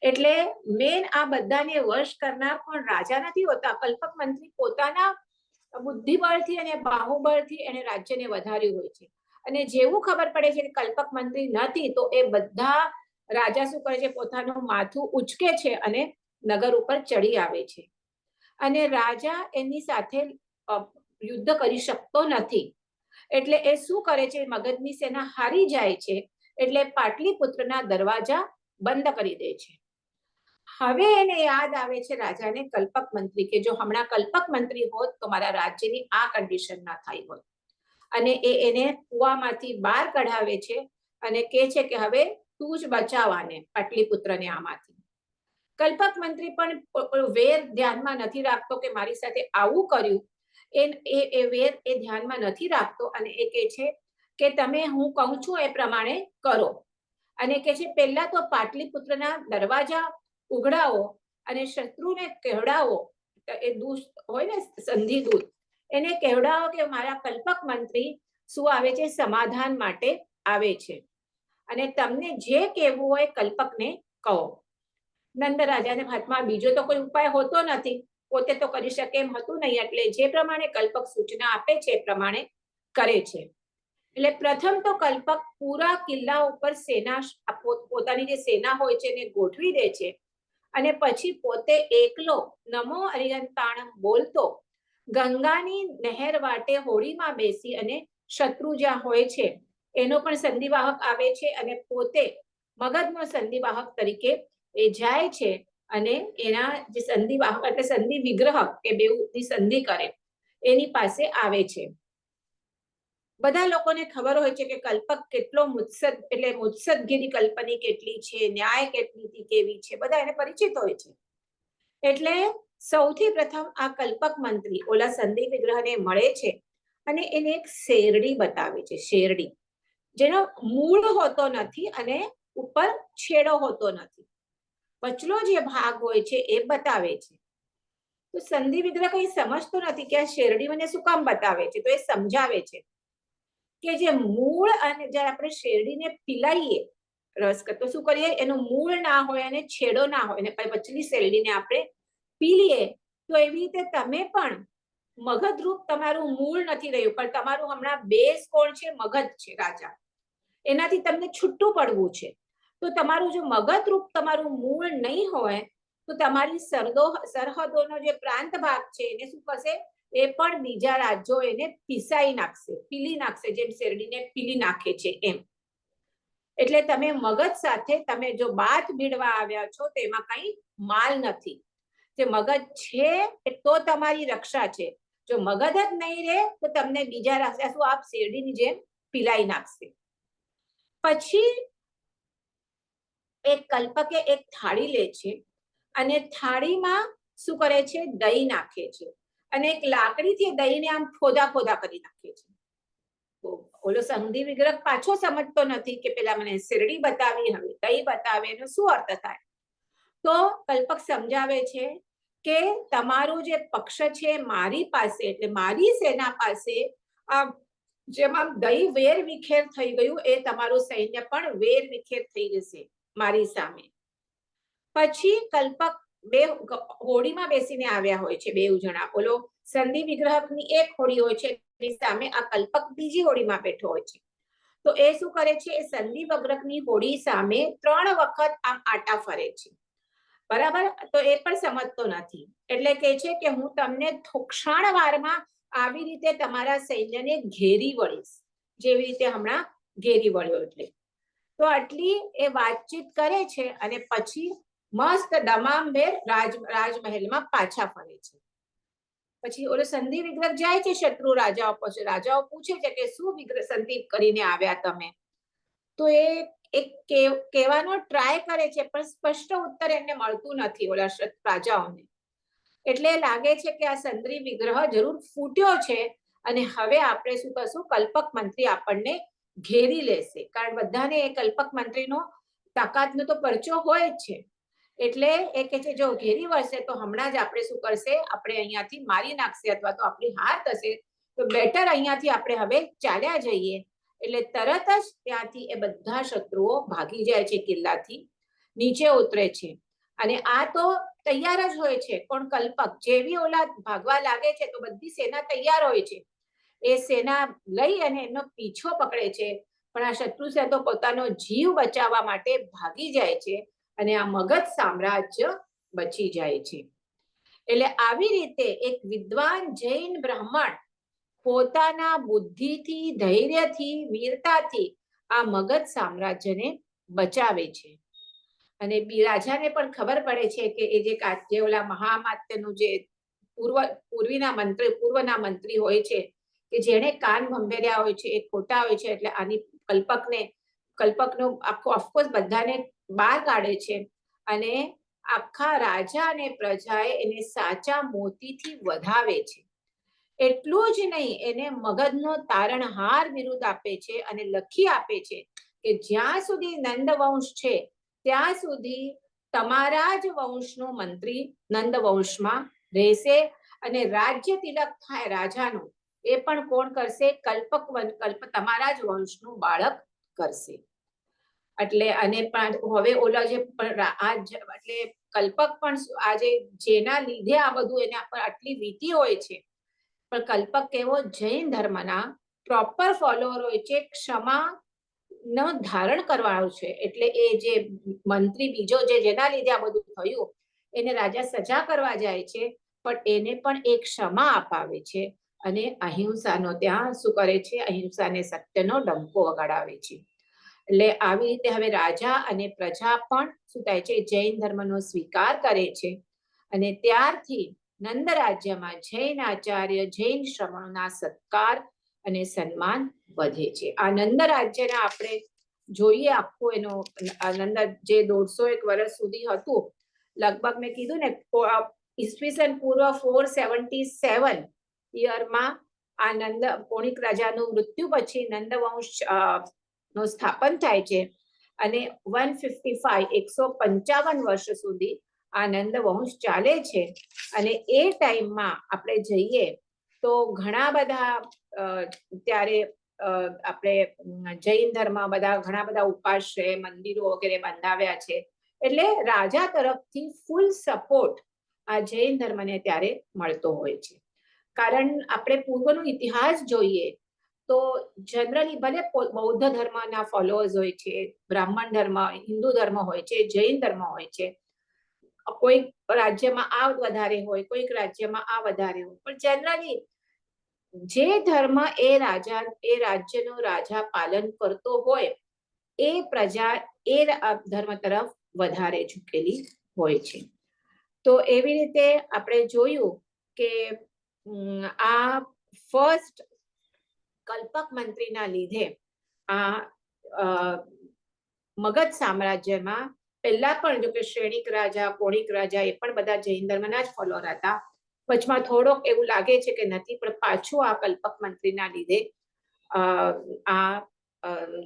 [SPEAKER 1] એટલે મેન આ બધાને વશ કરનાર પણ રાજા નથી હોતા, કલ્પક મંત્રી પોતાના બુદ્ધિબળથી અને બાહુબળથી એને રાજ્યને વધાર્યું હોય છે. અને જેવું ખબર પડે છે કે કલ્પક મંત્રી નથી, તો એ બધા રાજા શું કરે છે, પોતાનું માથું ઉચકે છે અને નગર ઉપર ચડી આવે છે. અને રાજા એની સાથે યુદ્ધ કરી શકતો નથી. એટલે એ શું કરે છે, મગધની સેના હારી જાય છે. એટલે પાટલીપુત્રના દરવાજા બંધ કરી દે છે. હવે એને યાદ આવે છે રાજાને કલ્પક મંત્રી કે જો હમણાં કલ્પક મંત્રી હોત તો મારા રાજ્યની આ કન્ડિશન ના થઈ હોત. અને એને કુવામાંથી બહાર કઢાવે છે અને કહે છે કે હવે તું જ બચાવવાને પાટલીપુત્રને આમાંથી. કલ્પક મંત્રી પણ વેર ધ્યાનમાં નથી રાખતો કે મારી સાથે આવું કર્યું. એ વેર એ ધ્યાનમાં નથી રાખતો અને એ કહે છે કે તમે હું કહું છું એ પ્રમાણે કરો. અને કહે છે પહેલા તો પાટલીપુત્રના દરવાજા ઉઘડાવો અને શત્રુને કહેવડાવો. એ દૂત હોય ને સંધિ દૂત, એને કહેવડાવો કે મારા કલ્પક મંત્રી શું આવે છે, સમાધાન માટે આવે છે અને તમને જે કહેવું હોય કલ્પકને કહો. નંદ રાજાને હાથમાં બીજો તો કોઈ ઉપાય હોતો નથી, પોતે તો કરી શકે એમ હતું નહીં, એટલે જે પ્રમાણે કલ્પક સૂચના આપે છે એ પ્રમાણે કરે છે. એટલે પ્રથમ તો કલ્પક પૂરા કિલ્લા ઉપર સેના પોતાની જે સેના હોય છે એને ગોઠવી દે છે અને પછી પોતે એકલો નમો અરિયંતાણમ બોલતો ગંગાની નહેર વાટે હોડીમાં બેસી અને શત્રુ જ્યાં હોય છે એનો પણ સંધિવાહક આવે છે અને પોતે મગધનો સંધિવાહક તરીકે એ જાય છે અને એના જે સંધિવાહક એટલે સંધિ વિગ્રહ કે બેઉની સંધિ કરે એની પાસે આવે છે. બધા લોકોને ખબર હોય છે કે કલ્પક કેટલો મુત્સદ એટલે મુત્સદગીરી કલ્પની કેટલી છે, ન્યાય કેટલી કેવી છે, બધા એને પરિચિત હોય છે. એટલે સૌથી પ્રથમ આ કલ્પક મંત્રી ઓલા સંધિ વિગ્રહને મળે છે અને એને એક શેરડી બતાવે છે, શેરડી જેનો મૂળ હોતો નથી અને ઉપર છેડો હોતો નથી, વચલો જે ભાગ હોય છે એ બતાવે છે. તો સંધિ વિગ્રહ કઈ સમજતો નથી કે આ શેરડી મને શું કામ બતાવે છે, તો એ સમજાવે છે કે જે મૂળ અને જ્યારે આપણે શેરડીને પીલાઈએ રસ કરતો શું કરીએ, એનું મૂળ ના હોય અને છેડો ના હોય અને વચલી શેરડીને આપણે પીલીએ તો એવી રીતે તમે પણ મગધરૂપ તમારું મૂળ નથી રહ્યું પણ તમારું હમણાં બેઝ કોણ છે, મગધ છે રાજા, એનાથી તમને છૂટું પડવું છે. તો તમારું જો મગધરૂપ તમારું મૂળ નહીં હોય તો તમારી સરહદોનો જે પ્રાંત ભાગ છે એને શું કરશે, એ પણ બીજા રાજ્યો એને પીસાઈ નાખશે, પીલી નાખશે, જેમ શેરડીને પીલી નાખે છે એમ. એટલે તમે મગધ સાથે તમે જો બાત ભીડવા આવ્યા છો તો એમાં કઈ માલ નથી. જે મગધ છે તો તમારી રક્ષા છે, જો મગધ જ નહીં રહે તો તમને બીજા રાજા શું આપ શેરડીની જેમ પીલાઈ નાખશે. પછી એક કલ્પકે એક થાળી લે છે અને થાળીમાં શું કરે છે, દહીં નાખે છે અને એક લાકડીથી દહીંને આમ ખોદા ખોદા કરી નાખે છે. ઓલો સંધિ વિગ્રહ પાછો સમજતો નથી કે પેલા મને શેરડી બતાવી હવે દહીં બતાવે એનો શું અર્થ થાય. તો કલ્પક સમજાવે છે કે તમારું જે પક્ષ છે મારી પાસે એટલે મારી સેના પાસે જેમાં દહીં વેર વિખેર થઈ ગયું એ તમારું સૈન્ય પણ વેર વિખેર થઈ જશે મારી સામે. પછી કલ્પક બે હોડીમાં બેસીને આવ્યા હોય છે, બે જણા, ઓલો સંધિ વિગ્રહની એક હોડી હોય છે એની સામે આ કલ્પક બીજી હોડીમાં બેઠો હોય છે. તો એ શું કરે છે, એ સંધિ વિગ્રહની હોડી સામે 3 વખત આમ આટા ફરે છે, બરાબર. તો એ પણ સમજતો નથી એટલે કહે છે કે હું તમને ક્ષણ વારમાં આવી રીતે તમારા સૈન્યને ઘેરી વળીશ, જેવી રીતે હમણાં ઘેરી વળ્યો. એટલે તો આટલી એ વાતચીત કરે છે અને પછી મસ્ત દમામભેર રાજમહેલમાં પાછા ફરે છે. પછી ઓલો સંધિ વિગ્રહ જાય છે શત્રુ રાજાઓ પાસે, રાજાઓ પૂછે છે કે શું વિગ્રહ સંધિ કરીને આવ્યા તમે, તો એ એક કહેવાનો ટ્રાય કરે છે પણ સ્પષ્ટ ઉત્તર એમને મળતું નથી ઓલા રાજાઓને. એટલે લાગે છે કે આ સંધિ વિગ્રહ જરૂર ફૂટ્યો છે અને હવે આપણે શું કરશું, કલ્પક મંત્રી આપણને ઘેરી લેશે, કારણ બધાને એ કલ્પક મંત્રીનો તાકાતનો તો પરચો હોય જ છે. એટલે એ કહે છે જો ઘેરી વળશે તો હમણાં જ આપણે શું કરશે, આપણે અહીંયાથી મારી નાખશે અથવા તો આપણી હાર થશે, તો બેટર અહીંયાથી આપણે હવે ચાલ્યા જઈએ. એટલે તરત જ ત્યાંથી એ બધા શત્રુઓ ભાગી જાય છે, કિલ્લાથી નીચે ઉતરે છે અને આ તો તૈયાર જ હોય છે. પણ કલ્પક જેવી ઓલા ભાગવા લાગે છે તો બધી સેના તૈયાર હોય છે, એ સેના લઈ અને એનો પીછો પકડે છે પણ આ શત્રુ છે તો પોતાનો જીવ બચાવવા માટે ભાગી જાય છે અને આ મગધ સામ્રાજ્ય બચી જાય છે. એટલે આવી રીતે એક વિદ્વાન જૈન બ્રાહ્મણ પોતાના બુદ્ધિથી, ધૈર્યથી, વીરતાથી આ મગધ સામ્રાજ્યને બચાવે છે. અને રાજાને પણ ખબર પડે છે કે એ જે ઓલા મહામાત્યનું જે પૂર્વના મંત્રી હોય છે કે જેણે કાન ભંભેર્યા હોય છે એ ખોટા હોય છે, એટલે આની કલ્પકનો આખો ઓફકોર્સ બધાને બહાર કાઢે છે અને આખા રાજા અને પ્રજાએ એને સાચા મોતીથી વધાવે છે. એટલું જ નહીં, એને મગધનો તારણહાર બિરુદ આપે છે અને લખી આપે છે કે જ્યાં સુધી નંદવંશ છે ત્યાં સુધી તમારા જ વંશનો મંત્રી નંદવંશમાં રહેશે અને રાજ્ય તિલક થાય રાજાનું એ પણ કોણ કરશે? તમારા જ વંશનું બાળક કરશે. એટલે અને હવે ઓલા જે એટલે કલ્પક પણ આજે જેના લીધે આ બધું એના પર આટલી વીતી હોય છે, પણ કલ્પક કેવો જૈન ધર્મના પ્રોપર ફોલોઅર હોય છે, ક્ષમા નો ધારણ કરવાનો છે. એટલે એ જે મંત્રી બીજો જેના લીધે આ બધું થયું એને રાજા સજા કરવા જાય છે, પણ એને પણ એક ક્ષમા અપાવે છે અને અહિંસાનો ત્યાં શું કરે છે? અહિંસાને સત્યનો ડંકો વગાડાવે છે. એટલે આવી રીતે હવે રાજા અને પ્રજા પણ શું થાય છે? જૈન ધર્મનો સ્વીકાર કરે છે અને ત્યારથી નંદ રાજ્યમાં જૈન આચાર્ય જૈન શ્રમણોના સત્કાર અને સન્માન વધે છે. આ નંદ રાજ્યના આપણે જોઈએ આખું એનો નંદ જે 150 વર્ષ સુધી હતું, લગભગ મેં કીધું ને ઈસવીસન પૂર્વ 477 યરમાં આ પૌણિક રાજાનું મૃત્યુ પછી નંદવંશ નું સ્થાપન થાય છે અને 155 વર્ષ સુધી આ નંદવંશ ચાલે છે. અને એ ટાઈમમાં આપણે જઈએ તો ઘણા બધા ત્યારે આપણે જૈન ધર્મ ઘણા બધા ઉપાશ્રય મંદિરો વગેરે બંધાવ્યા છે. એટલે રાજા તરફથી ફૂલ સપોર્ટ આ જૈન ધર્મને ત્યારે મળતો હોય છે. કારણ આપણે પૂર્વનો ઇતિહાસ જોઈએ તો જનરલી ભલે બૌદ્ધ ધર્મના ફોલોઅર્સ હોય છે, બ્રાહ્મણ ધર્મ, હિન્દુ ધર્મ હોય છે, જૈન ધર્મ હોય છે, કોઈક રાજ્યમાં આ વધારે હોય, કોઈક રાજ્યમાં આ વધારે હોય, પણ જનરલી જે ધર્મ એ રાજ્યનો રાજા પાલન કરતો હોય એ પ્રજા એ ધર્મ તરફ વધારે ઝૂકેલી હોય છે. તો એવી રીતે આપણે જોયું કે આ ફર્સ્ટ કલ્પક મંત્રીના લીધે આ મગધ સામ્રાજ્યમાં પહેલા પણ જો કે શ્રેણિક રાજા, પૌણિક રાજા એ પણ બધા જૈન ધર્મના જ ફોલોઅર હતા. વચમાં થોડોક એવું લાગે છે કે નથી, પણ પાછું આ કલ્પક મંત્રીના લીધે આ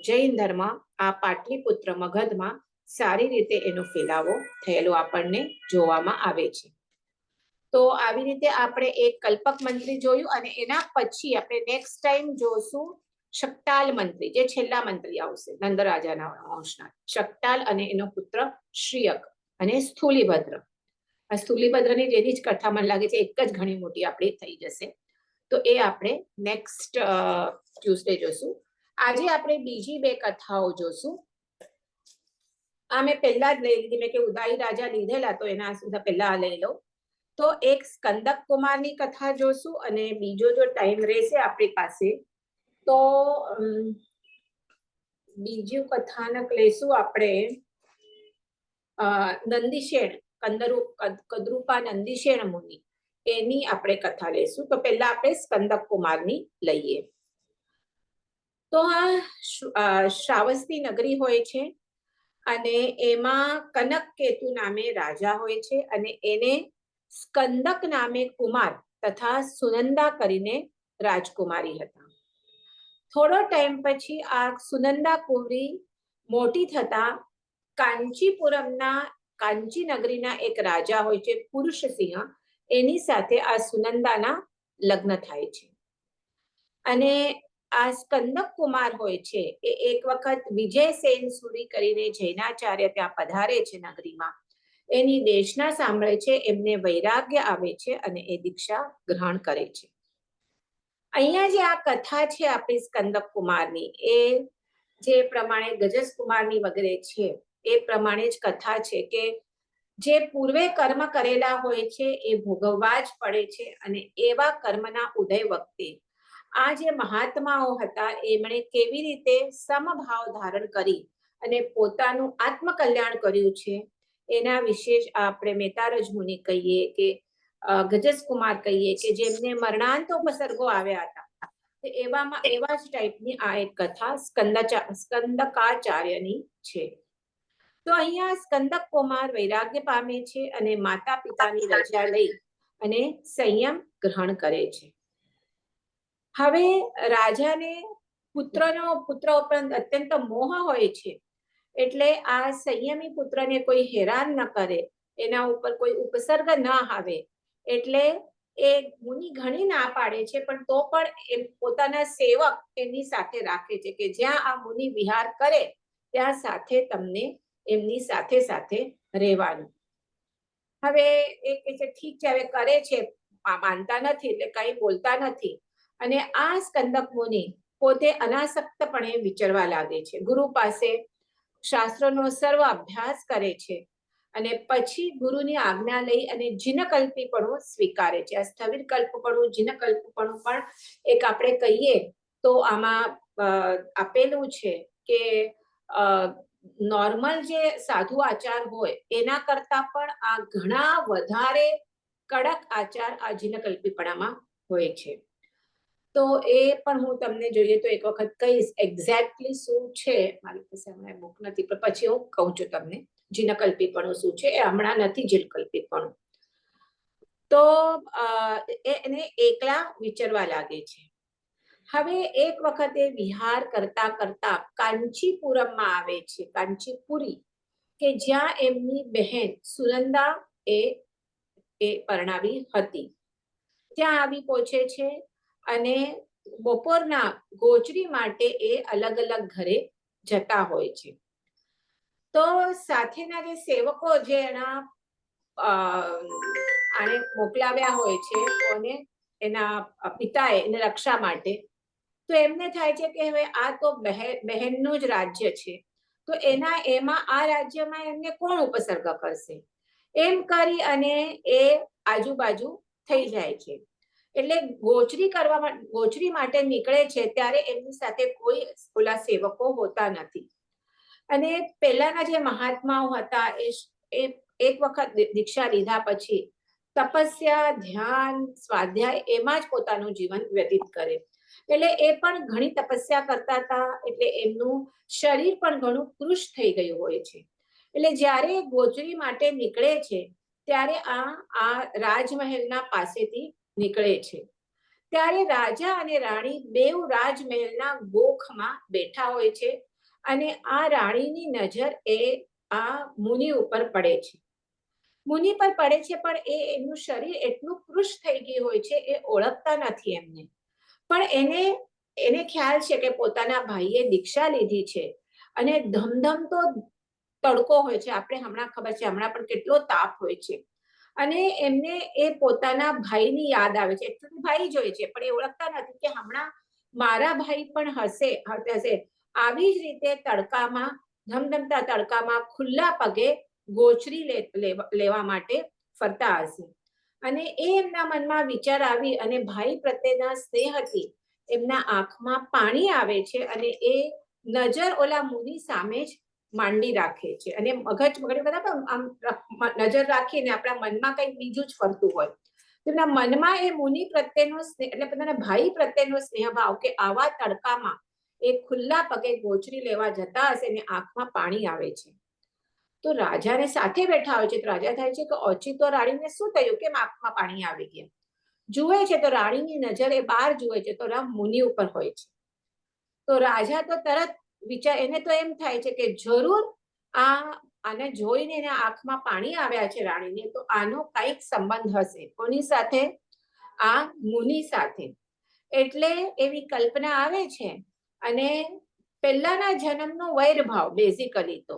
[SPEAKER 1] જૈન ધર્મ આ પાટલીપુત્ર મગધમાં સારી રીતે એનો ફેલાવો થયેલો આપણને જોવામાં આવે છે. તો આવી રીતે આપણે એક કલ્પક મંત્રી જોયું અને એના પછી આપણે નેક્સ્ટ ટાઈમ જોશું શકટાલ મંત્રી, જે છેલ્લા મંત્રી આવશે નંદ રાજાના વંશના. શકટાલ અને એનો પુત્ર શ્રીયક અને સ્થૂલીભદ્ર. આ સ્થૂલીભદ્રની જેની જ કથા મને લાગે છે એક જ ઘણી મોટી આપણી થઈ જશે. તો એ આપણે નેક્સ્ટ ટ્યુઝડે જોશું. આજે આપણે બીજી 2 કથાઓ જોશું. આ મેં પહેલા જ લઈ લીધી, મેં કે ઉદાઈ રાજા લીધેલા તો એના સુધી પહેલા લઈ લો. તો એક સ્કંદક કુમારની કથા જોશું અને બીજો જો ટાઈમ રહેશે આપણી પાસે તો બીજું કથાનક લઈશું આપણે નંદીશેણ કદરૂપા નંદીશેણ મુનિ, એની આપણે કથા લઈશું. તો પહેલા આપણે સ્કંદક કુમારની લઈએ. તો આ શ્રાવસ્તી નગરી હોય છે અને એમાં કનક કેતુ નામે રાજા હોય છે અને એને સ્કંદક નામે કુમાર તથા સુનંદા કરીને રાજકુમારી હતા. થોડો ટાઈમ પછી આ સુનંદા કુંવરી મોટી થતા કાંચી નગરીના એક રાજા હોય છે પુરુષસિંહ, એની સાથે આ સુનંદાના લગ્ન થાય છે. અને આ સ્કંદક કુમાર હોય છે એ એક વખત વિજયસેન સુરી કરીને જૈનાચાર્ય ત્યાં પધારે છે નગરીમાં. એની દેશના સાંભળે છે, એમને વૈરાગ્ય આવે છે અને એ દીક્ષા ગ્રહણ કરે છે. અહીંયા જે આ કથા છે આપણી સ્કંદક કુમારની, એ જે પ્રમાણે ગજસ કુમારની વગેરે છે એ પ્રમાણે જ કથા છે કે જે પૂર્વે કર્મ કરેલા હોય છે એ ભોગવવા જ પડે છે અને એવા કર્મના ઉદય વખતે આ જે મહાત્માઓ હતા એમણે કેવી રીતે સમભાવ ધારણ કરી અને પોતાનું આત્મકલ્યાણ કર્યું છે એના વિશે જ આપણે મેતારજ મુનિ કહીએ કે ગજસ કુમાર કહીએ કે જેમને મરણાંત ઉપસર્ગો આવ્યા હતા, એવામાં એવા જ ટાઈપની આ એક કથા સ્કંદકાચાર્યની છે. તો અહીંયા સ્કંદક કુમાર વૈરાગ્ય પામે છે અને માતા પિતાની રજા લઈ અને સંયમ ગ્રહણ કરે છે. હવે રાજાને પુત્ર ઉપરાંત અત્યંત મોહ હોય છે, એટલે આ સંયમી પુત્રને કોઈ હેરાન ન કરે, એના ઉપર કોઈ ઉપસર્ગ ન આવે, એટલે એ મુનિ ઘણી ના પાડે છે, પણ તો પણ એ પોતાના સેવક એમની સાથે રાખે છે કે જ્યાં આ મુનિ વિહાર કરે ત્યાં સાથે તમને એમની સાથે સાથે રહેવાનું. હવે એ કે છે ઠીક છે, હવે કરે છે, માનતા નથી એટલે કઈ બોલતા નથી. અને આ સ્કંદક મુનિ પોતે અનાસક્તપણે વિચરવા લાગે છે, ગુરુ પાસે શાસ્ત્રોનો સર્વ અભ્યાસ કરે છે અને પછી ગુરુની આજ્ઞા લઈ અને જીનકલ્પીપણું સ્વીકારે છે. આ સ્થવિર કલ્પપણું, જીનકલ્પપણું પણ એક આપણે કહીએ તો આમાં આપેલું છે કે નોર્મલ જે સાધુ આચાર હોય એના કરતા પણ આ ઘણા વધારે કડક આચાર આ જીનકલ્પીપણામાં હોય છે. તો એ પણ હું તમને જોઈએ તો એક વખત કહીશ એક્ઝેક્ટલી શું છે, મારી પાસે હમણાં બુક નથી પણ પછી હું કહું છું તમને જીનકલ્પીપણું શું છે. એ હમણાં નથી જીનકલ્પીપણું. તો એને એકલા વિચરવા લાગે છે. હવે એક વખતે વિહાર કરતા કરતા કાંચીપુરમમાં આવે છે, કાંચીપુરી, કે જ્યાં એમની બહેન સુનંદા એ પરણાવી હતી. ત્યાં આવી પહોંચે છે અને બપોરના ગોચરી માટે એ અલગ અલગ ઘરે જતા હોય છે. તો સાથેના જે સેવકો જે એના આને મોકલાવ્યા હોય છે અને એના પિતાએ એને રક્ષા માટે, તો એમને થાય છે કે હવે આ તો બહેનનું જ રાજ્ય છે, તો એમાં આ રાજ્યમાં એમને કોણ ઉપસર્ગ કરશે, એમ કરી અને એ આજુબાજુ થઈ જાય છે. એટલે ગોચરી માટે નીકળે છે ત્યારે એમની સાથે કોઈ ઓલા સેવકો હોતા નથી. અને પહેલાના જે મહાત્માઓ હતા એ એક વખત દીક્ષા લીધા પછી તપસ્યા, ધ્યાન, સ્વાધ્યાય એમાં જ પોતાનું જીવન વ્યતીત કરે. એટલે એ પણ ઘણી તપસ્યા કરતા હતા, એટલે એમનું શરીર પણ ઘણું કૃશ થઈ ગયું હોય છે. એટલે જ્યારે ગોચરી માટે નીકળે છે ત્યારે આ રાજમહેલના પાસેથી નીકળે છે. ત્યારે રાજા અને રાણી બેઉ રાજમહેલના ગોખમાં બેઠા હોય છે અને આ રાણીની નજર એ આ મુનિ ઉપર પડે છે. મુનિ પર પડે છે પણ એનું શરીર એટલું કૃશ થઈ ગયું હોય છે, એ ઓળખતા નથી એમને. પણ એને ખ્યાલ છે કે પોતાના ભાઈએ દીક્ષા લીધી છે અને ધમધમતો તડકો હોય છે, આપણે હમણાં ખબર છે હમણાં પણ કેટલો તાપ હોય છે, અને એમને એ પોતાના ભાઈની યાદ આવે છે. એટલે ભાઈ જોઈએ છે પણ એ ઓળખતા નથી કે હમણાં મારા ભાઈ પણ હશે. આવી જ રીતે તડકામાં, ધમધમતા તડકામાં ખુલ્લા પગે ગોચરી લેવા માટે ફરતા હશે. અને એ એમના મનમાં વિચાર આવી અને ભાઈ પ્રત્યેના સ્નેહથી એમના આંખમાં પાણી આવે છે અને એ નજર ઓલા મુનિ સામે જ માંડી રાખે છે. અને મગજ બરાબર આમ નજર રાખીને આપણા મનમાં કંઈક બીજું જ ફરતું હોય, તેમના મનમાં એ મુનિ પ્રત્યેનો સ્નેહ એટલે પોતાના ભાઈ પ્રત્યેનો સ્નેહ ભાવ કે આવા તડકામાં એ ખુલ્લા પગે ગોચરી લેવા જતા હશે ને આંખમાં પાણી આવે છે. તો રાજાને સાથે બેઠા હોય છે, તો રાજા થાય છે કે ઓચિતો રાણીને શું થયું, કેમ આંખમાં પાણી આવી ગયા? જુએ છે તો રાણીની નજર એ બહાર જુએ છે તો રામ મુનિ ઉપર હોય છે. તો રાજા તો તરત એને તો એમ થાય છે કે જરૂર આને જોઈને એના આંખમાં પાણી આવ્યા છે રાણીને, તો આનો કઈક સંબંધ હશે. કોની સાથે? આ મુનિ સાથે. એટલે એવી કલ્પના આવે છે અને પહેલાના જન્મનો વૈરભાવ બેઝિકલી તો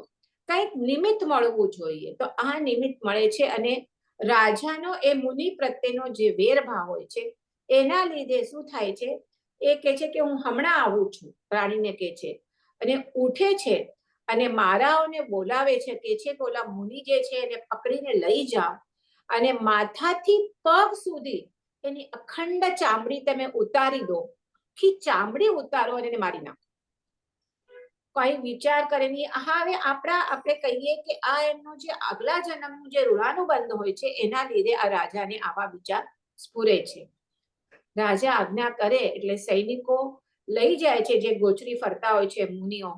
[SPEAKER 1] કંઈક નિમિત્ત મળવું જોઈએ, તો આ નિમિત્ત મળે છે અને રાજાનો એ મુનિ પ્રત્યેનો જે વેરભાવ હોય છે એના લીધે શું થાય છે, એ કે છે કે હું હમણાં આવું છું, રાણીને કે છે, અને ઉઠે છે અને મારાઓને બોલાવે છે, કે છે કે ઓલા મુનિ જે છે એને પકડીને લઈ જાઓ અને માથાથી પગ સુધી એની અખંડ ચામડી તમે ઉતારી દો આખી ચામડી ઉતારો અને એને મારી નાખો. કઈ વિચાર કરે નહીં. હા, હવે આપણે કહીએ કે આ એમનું જે આગલા જન્મનું જે ઋણાનુબંધ હોય છે એના લીધે આ રાજાને આવા વિચાર સ્ફુરે છે. રાજા આજ્ઞા કરે એટલે સૈનિકો લઈ જાય છે, જે ગોચરી ફરતા હોય છે મુનિઓ,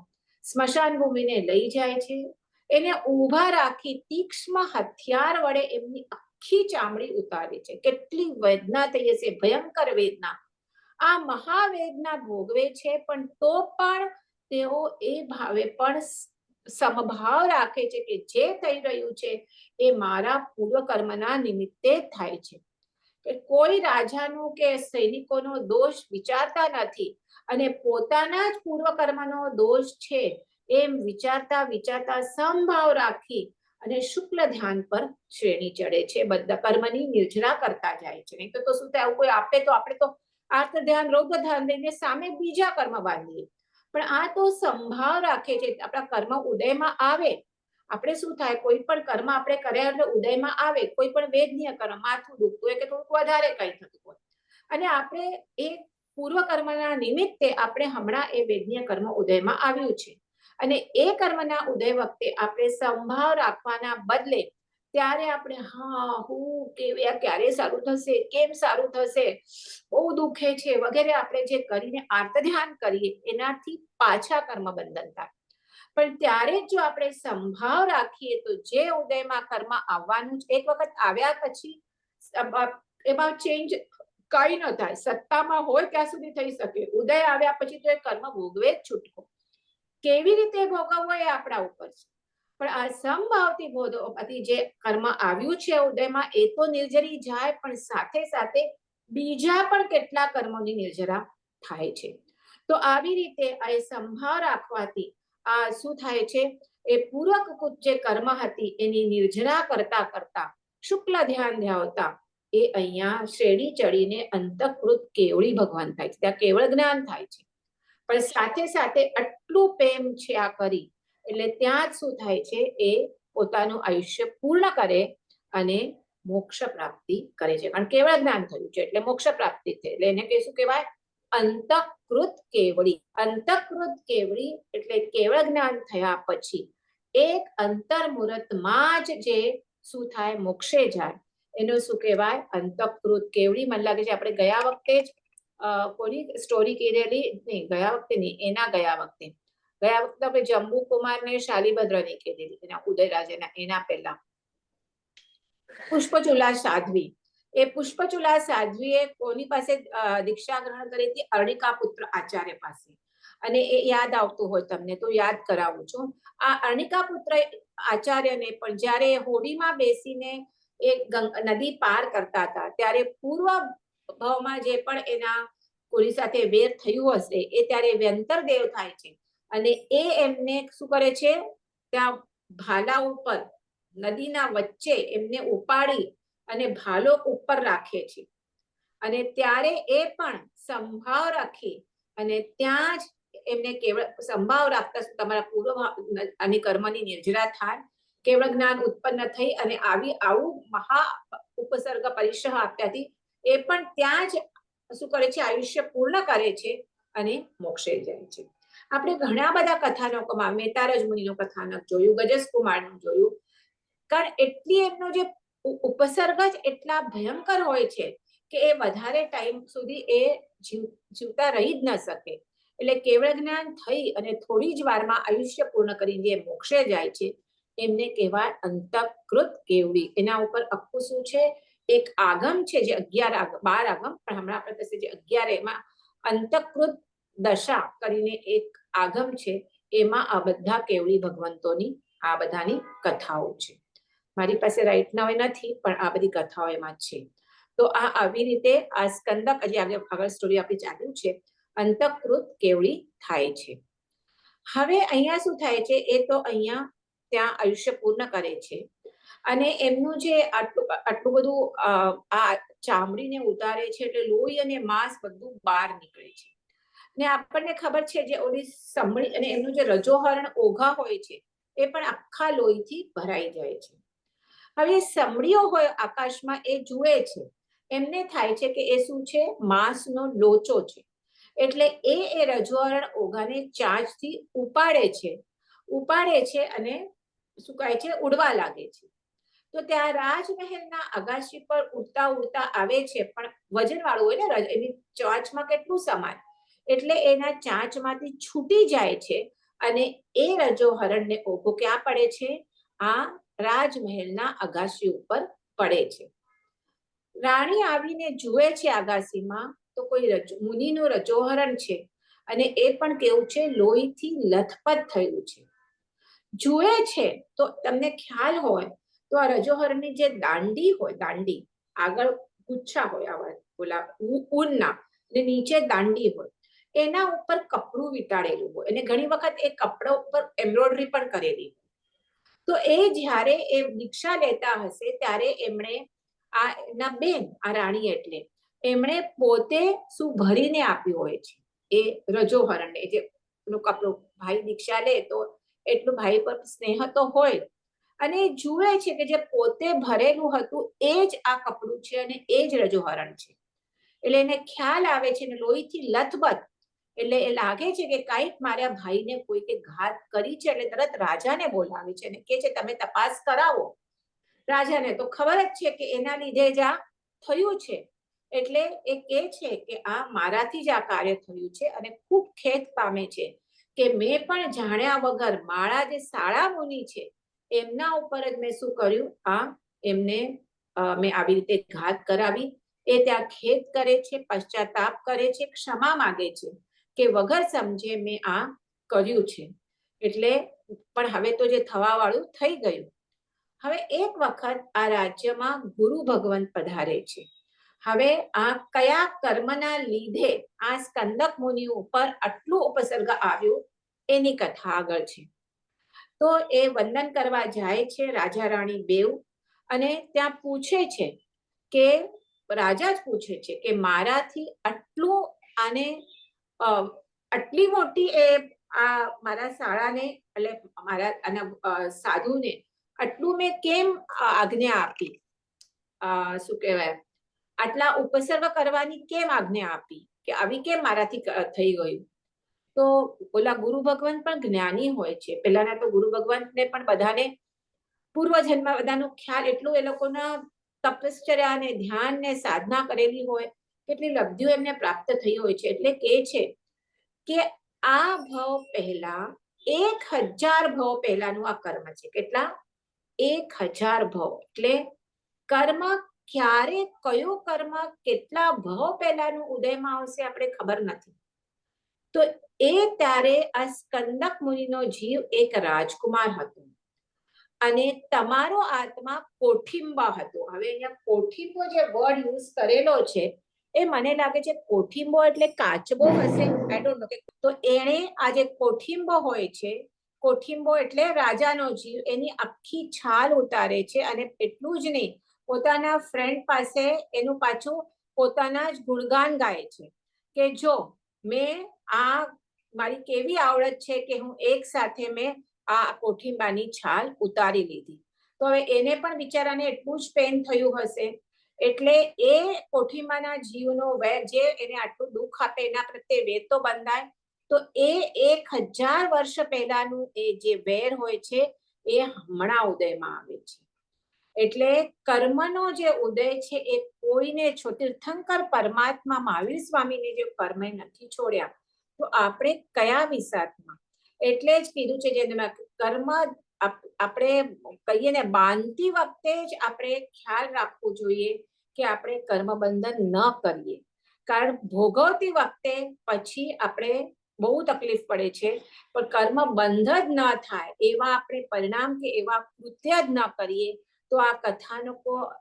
[SPEAKER 1] સ્મશાન ભૂમિને લઈ જાય છે. એને ઊભા રાખી તીક્ષ્ણ હથિયાર વડે એમની આખી ચામડી ઉતારે છે. કેટલી વેદના થઈ હશે, ભયંકર વેદના. આ મહાવેદના ભોગવે છે, પણ તો પણ તેઓ એ ભાવે પણ સમભાવ રાખે છે કે જે થઈ રહ્યું છે એ મારા પૂર્વ કર્મના નિમિત્તે થાય છે. કોઈ રાજાનો કે સૈનિકોનો દોષ વિચારતા નથી અને પોતાના જ પૂર્વ કર્મનો દોષ છે એમ વિચારતા વિચારતા સમભાવ રાખી અને શુક્લ ધ્યાન પર શ્રેણી ચડે છે. બધા કર્મની નિર્જરા કરતા જાય છે. નહીં તો શું થાય, કોઈ આપે તો આપણે તો આર્ત ધ્યાન રૌદ્ર ધ્યાન દઈને સામે બીજા કર્મ બાંધીએ, પણ આ તો સંભાવ રાખે છે. આપણા કર્મ ઉદયમાં આવે, આપણે શું થાય, કોઈ પણ કર્મ આપણે કર્યા એટલે ઉદયમાં આવે, કોઈ પણ વેદનીય કર્મ, માથું દુખતું હોય કે થોડુંક વધારે કઈ થતું હોય, અને આપણે એ પૂર્વ કર્મના નિમિત્તે આપણે હમણાં એ વેદનીય કર્મ ઉદયમાં આવ્યું છે, અને એ કર્મના ઉદય વખતે આપણે સંભાવ રાખવાના બદલે ત્યારે આપણે હું ક્યારે સારું થશે, કેમ સારું થશે, બહુ દુખે છે વગેરે આપણે જે કરીને આર્ત ધ્યાન કરીએ એનાથી પાછા કર્મ બંધન થાય. પણ ત્યારે જો આપણે સંભાવ રાખીએ તો જે ઉદયમાં કર્મ આવવાનું છે, એક વખત આવ્યા પછી એમાં ચેન્જ કઈ ન થાય. સત્તામાં હોય ત્યાં સુધી થઈ શકે, ઉદય આવ્યા પછી તો એ કર્મ ભોગવે જ છૂટકો. કેવી રીતે ભોગવવો એ આપણા ઉપર છે, પણ આ સમભાવથી ભોગવવાથી જે કર્મ આવ્યું છે ઉદયમાં એ તો નિર્જરી જાય, પણ સાથે સાથે બીજા પણ કેટલા કર્મોની નિર્જરા થાય છે. તો આવી રીતે આ સંભાવ રાખવાથી આ શું થાય છે, એ પૂર્વકૃત જે કર્મ હતી એની નિર્જરા કરતા કરતા શુક્લ ધ્યાન ધ્યાવતા એ અહીંયા શ્રેણી ચડીને અંતઃકૃત કેવળી ભગવાન થાય છે. ત્યાં કેવળ જ્ઞાન થાય છે, પણ સાથે સાથે આટલું પ્રેમ છે આ કરી એટલે ત્યાં જ શું થાય છે, એ પોતાનું આયુષ્ય પૂર્ણ કરે અને મોક્ષ પ્રાપ્તિ કરે છે. કારણ કેવળ જ્ઞાન થયું છે એટલે મોક્ષ પ્રાપ્તિ છે, એટલે એને કહીશું કહેવાય અંતઃકૃત કેવળી. અંતઃકૃત કેવળી એટલે કેવળ જ્ઞાન થયા પછી એક અંતર્મુહૂર્તમાં જ જે શું થાય, મોક્ષે જાય, એનું શું કહેવાય, અંતઃકૃત કેવળી. મને લાગે છે આપણે ગયા વખતે જ કોની સ્ટોરી કીધેલી, નહીં ગયા વખતે નહીં, ગયા વખતે આપણે જંબુ કુમાર ને શાલીભદ્રની કીધેલી, એના ઉદયરાજ એના પહેલા પુષ્પચૂલા સાધ્વી. એ પુષ્પચૂલા સાધ્વીએ કોની પાસે દીક્ષા ગ્રહણ કરી હતી, અર્ણિકા પુત્ર આચાર્ય પાસે. અને એ યાદ આવતું હોય તમને તો યાદ કરાવું છું. આ અર્ણિકા પુત્ર આચાર્યને પણ જ્યારે હોડીમાં બેસીને એ નદી પાર કરતા હતા ત્યારે પૂર્વ ભાવમાં જે પણ એના કોની સાથે વેર થયું હશે એ ત્યારે વ્યંતર દેવ થાય છે, અને એ એમને શું કરે છે, ત્યાં ભાલા ઉપર નદીના વચ્ચે એમને ઉપાડી અને ભાલો ઉપર રાખે છે, અને ત્યારે એ પણ સંભાવ રાખી અને ત્યાં જ એમને કેવળ સંભાવ રાખતા તમારા પૂર્વ અને કર્મની નિર્જરા થાય, કેવળ જ્ઞાન ઉત્પન્ન થઈ અને આવું મહા ઉપસર્ગ પરિશ્રહ આપ્યાથી એ પણ ત્યાં જ શું કરે છે, આયુષ્ય પૂર્ણ કરે છે અને મોક્ષે જાય છે. આપણે ઘણા બધા કથાનકોમાં મેતારજ મુનિનું કથાનક જોયું, ગજસ કુમારનું જોયું, કારણ એટલી એમનો જે ઉપસર્ગ જ એટલા ભયંકર હોય છે કે એ વધારે ટાઈમ સુધી એ જીવતા રહી જ ન શકે. એટલે કેવળ જ્ઞાન થઈ અને થોડી જ વારમાં આયુષ્ય પૂર્ણ કરીને જે મોક્ષે જાય છે એમને કહેવાય અંતઃકૃત કેવળી. એના ઉપર આખું શું છે, એક આગમ છે, જે 12 આગમ, પણ હમણાં આપણે પાસે જે 11 એમાં અંતઃકૃત દશા કરીને એક આગમ છે, એમાં આ બધા કેવળી ભગવંતોની આ બધાની કથાઓ છે. મારી પાસે રાઈટ નાવ નથી, પણ આ બધી કથાઓ એમાં છે. તો આ આવી રીતે આ સ્કંદક હજી આગળ સ્ટોરી આપણી ચાલ્યું છે, અંતઃકૃત કેવળી થાય છે. હવે અહીંયા શું થાય છે, એ તો અહીંયા ત્યાં આયુષ્ય પૂર્ણ કરે છે અને એમનું જે આટલું બધું આ ચામડીને ઉતારે છે એટલે લોહી અને માંસ બધું બહાર નીકળે છે. ને આપણને ખબર છે જે ઓલી સંભળી અને એમનું જે રજોહરણ ઓઘા હોય છે એ પણ આખા લોહીથી ભરાઈ જાય છે. હવે સમડીઓ હોય આકાશમાં એ જુએ છે, એમને થાય છે કે એ શું છે, માંસનો લોચો છે. એટલે એ રજોહરણ ઓઘાને ચાંચથી ઉપાડે છે અને શું કહે છે, ઉડવા લાગે છે. તો ત્યાં રાજમહેલના અગાશી પર ઉડતા ઉડતા આવે છે, પણ વજન વાળું હોય ને, એની ચાંચમાં કેટલું સમાય, એટલે એના ચાંચમાંથી છૂટી જાય છે અને એ રજોહરણને ઓઘો ક્યાં પડે છે? આ રાજમહેલના અગાશી ઉપર પડે છે. રાણી આવીને જુએ છે અગાસીમાં, તો કોઈ મુનિનું રજોહરણ છે અને એ પણ કેવું છે, લોહીથી લથપથ થયું છે. જુએ છે તો તમને ખ્યાલ હોય તો આ રજોહરણની જે દાંડી હોય, દાંડી આગળ ગુચ્છા હોય આવા ઓલા ઊનના, ને નીચે દાંડી હોય, એના ઉપર કપડું વીંટાળેલું હોય અને ઘણી વખત એ કપડા ઉપર એમ્બ્રોઇડરી પણ કરેલી હોય. તો એ જ્યારે એ દીક્ષા લેતા હશે ત્યારે એમણે આ એમના બેન, આ રાણી એટલે એમણે પોતે શું ભરીને આપ્યું હોય છે એ રજોહરણને, જે કપડું, ભાઈ દીક્ષા લે તો એટલું ભાઈ પર સ્નેહ તો હોય, અને જુએ છે કે જે પોતે ભરેલું હતું એ જ આ કપડું છે અને એ જ રજોહરણ છે. એટલે એને ખ્યાલ આવે છે ને લોહીથી લથબથ, એટલે એ લાગે છે કે કાંઈક મારા ભાઈને કોઈકે ઘાત કરી છે, એટલે તરત રાજાને બોલાવે છે અને કે છે તમે તપાસ કરાવો. રાજાને તો ખબર જ છે કે એના લીધે જ આ થયું છે, એટલે એ કે છે કે આ મારાથી જ આ કાર્ય થયું છે અને ખૂબ ખેદ પામે છે કે મેં પણ જાણ્યા વગર મારા જે શાળા મુનિ છે એમના ઉપર જ મેં શું કર્યું, આ એમને મેં આવી રીતે ઘાત કરાવી. એ ત્યાં ખેદ કરે છે, પશ્ચાતાપ કરે છે, ક્ષમા માંગે છે કે વગર સમજે મેં આ કર્યું છે. એટલે પણ હવે તો જે થવા વાળું થઈ ગયું. હવે એક વખત આ રાજ્યમાં ગુરુ ભગવંત પધારે છે. હવે આ કયા કર્મના લીધે આ સ્કંદક મુનિ ઉપર આટલું ઉપસર્ગ આવ્યું એની કથા આગળ છે. તો એ વંદન કરવા જાય છે રાજા રાણી બેવ, અને ત્યાં પૂછે છે કે રાજા જ પૂછે છે કે મારાથી આટલું આને આટલી મોટી એ આ મારા શાળાને, એટલે મારા આના સાધુને આટલું મેં કેમ આજ્ઞા આપી, શું કહેવાય, આટલા ઉપસર્ગ કરવાની કેમ આજ્ઞા આપી, કે આવી કેમ મારાથી થઈ ગયું. તો ઓલા ગુરુ ભગવાન પણ જ્ઞાની હોય છે. પહેલાના તો ગુરુ ભગવાનને પણ બધાને પૂર્વજન્મ બધાનો ખ્યાલ, એટલું એ લોકોના તપશ્ચર્યા ને ધ્યાન ને સાધના કરેલી હોય, કેટલી લબ્ધિઓ એમને પ્રાપ્ત થઈ હોય છે. એટલે કે છે કે આ ભાવ પહેલા 1000 ભાવ પહેલાનું આ કર્મ છે. કેટલા? 1000 ભાવ. એટલે કર્મ ક્યારે, કયો કર્મ કેટલા ભાવ પહેલાનું ઉદયમાં આવશે આપણે ખબર નથી. તો એ ત્યારે આ સ્કંદક મુનિનો જીવ એક રાજકુમાર હતો અને તમારો આત્મા કોઠિંબા હતો. હવે અહીંયા કોઠિંબો જે વર્ડ યુઝ કરેલો છે એ મને લાગે છે કોઠિંબો એટલે કાચબો હશે, આઈ ડોન્ટ નો. તો એણે આ જે કોઠિંબો હોય છે, કોઠિંબો એટલે રાજાનો જીવ, એની આખી છાલ ઉતારે છે અને એટલું જ નહીં, પોતાના ફ્રેન્ડ પાસે એનું પાછું પોતાના જ ગુણગાન ગાય છે કે જો મેં આ મારી કેવી આવડત છે કે હું એક સાથે મેં આ કોઠિંબાની છાલ ઉતારી લીધી. તો હવે એને પણ બિચારાને એટલું જ પેન થયું હશે, એટલે એ કોઠિંબાના જીવનો વેર, જે એને આટલું દુઃખ આપે એના પ્રત્યે વેર તો બંધાય. તો એ 1000 વર્ષ પહેલાનું એ જે વેર હોય છે એ હમણાં ઉદયમાં આવે છે. એટલે કર્મનો જે ઉદય છે એ કોઈને તીર્થંકર પરમાત્મા મહાવીર સ્વામીને જે કર્મે નથી છોડ્યા, તો આપણે કયા વિસાતમાં. એટલે જ કીધું છે જે કર્મ આપણે કહીએ ને, બાંધતી વખતે જ આપણે ખ્યાલ રાખવું જોઈએ કે આપણે કર્મ બંધન ન કરીએ, કારણ ભોગવતી વખતે પછી આપણે બહુ તકલીફ પડે છે, પણ કર્મ બંધ જ ન થાય એવા આપણે પરિણામ કે એવા કૃત્ય જ ન કરીએ, તો આ કથાનો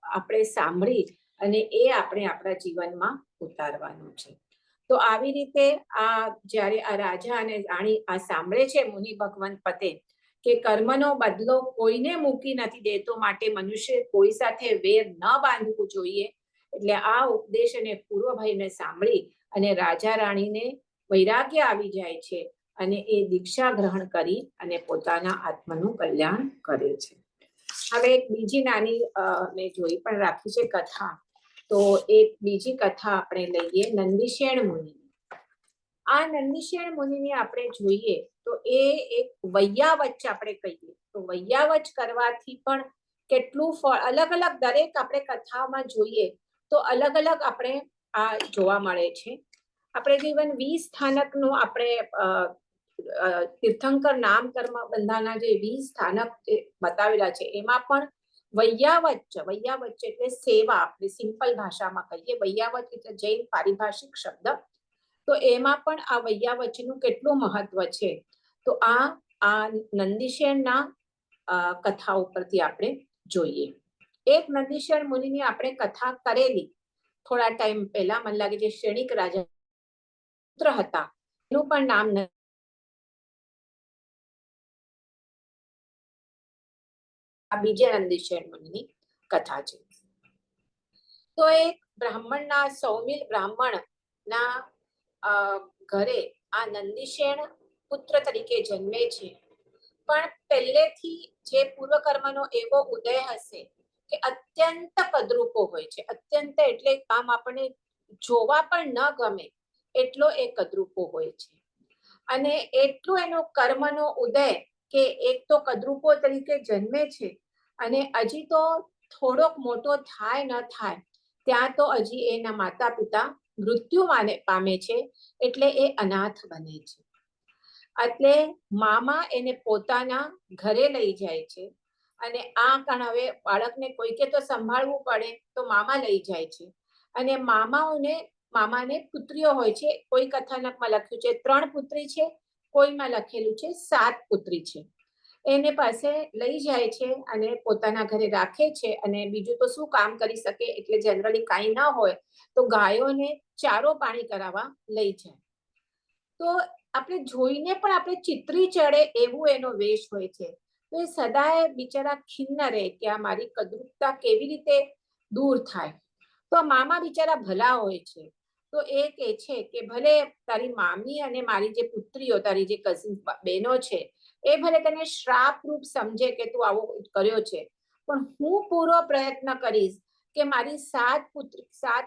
[SPEAKER 1] આપણે સાંભળી અને એ આપણે આપણા જીવનમાં ઉતારવાનું છે. તો આવી રીતે આ જ્યારે આ રાજા અને રાણી આ સાંભળે છે મુનિ ભગવંત પતે કે કર્મનો બદલો કોઈને મૂકી નથી દેતો, માટે મનુષ્ય કોઈ સાથે વેર ન બાંધવું જોઈએ. એટલે આ ઉપદેશ અને પૂર્વભાઈને સાંભળી અને રાજા રાણીને વૈરાગ્ય આવી જાય છે અને એ દીક્ષા ગ્રહણ કરી અને પોતાના આત્માનું કલ્યાણ કરે છે. હવે એક બીજી નાની મેં જોઈ પણ રાખી છે કથા. તો એક બીજી કથા આપણે લઈએ, નંદીશેણ મુનિ. આ નંદિશેણ મુનિને આપણે જોઈએ તો એ એક વૈયાવચ આપણે કહીએ તો વૈયાવચ કરવાથી પણ કેટલું ફળ અલગ અલગ દરેક આપણે કથામાં જોઈએ તો અલગ અલગ આપણે આ જોવા મળે છે. આપણે જીવન 20 સ્થાનકનું આપણે તીર્થંકર નામ કર્મ બંધાના જે 20 સ્થાનક બતાવેલા છે એમાં પણ વૈયાવચ એટલે સેવા, આપણે સિમ્પલ ભાષામાં કહીએ. વૈયાવચ એટલે જૈન પારિભાષિક શબ્દ. તો એમાં પણ આ વૈયાવચનું કેટલું મહત્વ છે તો આ નંદિશેણના કથા ઉપરથી આપણે જોઈએ. એક નંદિશેણ મુનિની આપણે કથા કરેલી થોડા ટાઈમ પહેલા, મને લાગે છે ક્ષણિક રાજા પુત્ર હતા, એનું પણ નામ આ બીજા નંદિશેણ મુનિની કથા છે. તો એક બ્રાહ્મણના સૌમિલ બ્રાહ્મણના ઘરે આ નંદિશેણ પુત્ર તરીકે જન્મે છે. પણ પહેલેથી જે પૂર્વકર્મનો એવો ઉદય હશે કે અત્યંત કદરૂપો હોય છે. અત્યંત એટલે આમ આપણને જોવા પણ ન ગમે એટલો એ કદરૂપો હોય છે. અને એટલું એનો કર્મનો ઉદય કે એક તો કદરૂપો તરીકે જન્મે છે અને હજી તો થોડોક મોટો થાય ન થાય ત્યાં તો હજી એના માતા પિતા મૃત્યુ પામે છે, એટલે એ અનાથ બને છે. એટલે મામા એને પોતાના ઘરે લઈ જાય છે અને આ કારણ હવે બાળકને કોઈકે તો સંભાળવું પડે તો મામા લઈ જાય છે. અને મામાને પુત્રીઓ હોય છે. કોઈ કથાનકમાં લખ્યું છે 3 પુત્રી છે, કોઈમાં લખેલું છે 7 પુત્રી છે. એને પાસે લઈ જાય છે અને પોતાના ઘરે રાખે છે. અને બીજું તો શું કામ કરી શકે, એટલે જનરલી કાંઈ ન હોય તો ગાયોને ચારો પાણી કરાવવા લઈ જાય. તો આપણે જોઈને પણ આપણે ચિત્રી ચડે એવું એનો વેશ હોય છે. તો એ સદાય બિચારા ખિન્ન રહે કે આ મારી કદરૂપતા કેવી રીતે દૂર થાય. તો મામા બિચારા ભલા હોય છે. તો એ કહે છે કે ભલે તારી મામી અને મારી જે પુત્રીઓ, તારી જે કઝિન બહેનો છે, એ ભલે તને શ્રાપ રૂપ સમજે કે તું આવો કર્યો છે, પણ હું પૂરો પ્રયત્ન કરીશ કે મારી 7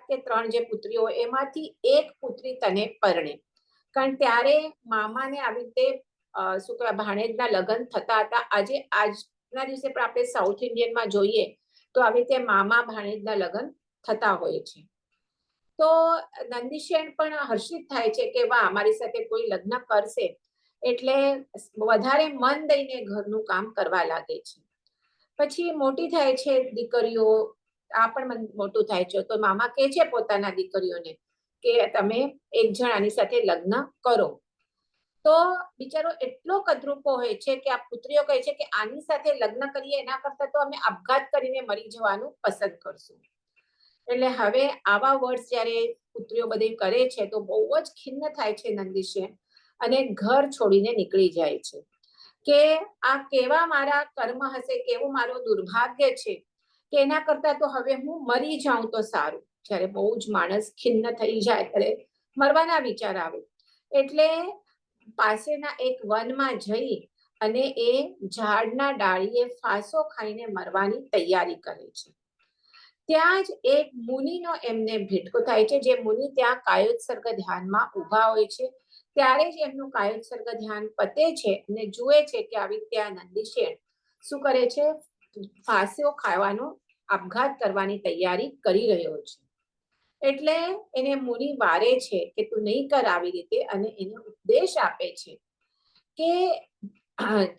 [SPEAKER 1] કે 3 જે પુત્રીઓ એમાંથી એક પુત્રી તને પરણે. કારણ ત્યારે મામાને આવી રીતે શું કહેવાય ભાણેજના લગ્ન થતા હતા. આજના દિવસે પણ આપણે સાઉથ ઇન્ડિયનમાં જોઈએ તો આવી રીતે મામા ભાણેજના લગ્ન થતા હોય છે. તો નંદિશેણ પણ હર્ષિત થાય છે કે વાહ, અમારી સાથે કોઈ લગ્ન કરશે, એટલે વધારે મન દઈને ઘરનું કામ કરવા લાગે છે. પછી મોટી થાય છે દીકરીઓ, આ પણ મોટું થાય છે. તો મામા કહે છે પોતાના દીકરીઓને કે તમે એક જણ આની સાથે લગ્ન કરો. તો બિચારો એટલો કદરૂપો હોય છે કે આ પુત્રીઓ કહે છે કે આની સાથે લગ્ન કરીએ એના કરતા તો અમે આપઘાત કરીને મરી જવાનું પસંદ કરશું. એટલે હવે આવા વર્ષ જ્યારે પુત્રીઓ બધી કરે છે તો બહુ જ ખિન્ન થાય છે નંદિશેણ અને ઘર છોડીને નીકળી જાય છે કે આ કેવા મારા કર્મ હશે, કેવું મારું દુર્ભાગ્ય છે કે એના કરતા તો હવે હું મરી જાઉં તો સારું. જ્યારે બહુ જ માણસ ખિન્ન થઈ જાય ત્યારે મરવાના વિચાર આવે. એટલે પાસેના એક વનમાં જઈ અને એ ઝાડના ડાળીએ ફાંસો ખાઈને મરવાની તૈયારી કરે છે. ત્યાં જ એક મુનિનો એમને ભેટકો થાય છે. જે મુનિ ત્યાં કાયોત્સર્ગ ધ્યાનમાં ઊભા હોય છે. ત્યારે જ એમનું કાયોત્સર્ગ ધ્યાન પતે છે અને જુએ છે કે આવી ત્યાં નંદિશેણ શું કરે છે, ફાંસો ખાવાનો આપઘાત કરવાની તૈયારી કરી રહ્યો છે. એટલે એને મુનિ વારે છે કે તું નહીં કર આવી રીતે, અને એને ઉપદેશ આપે છે કે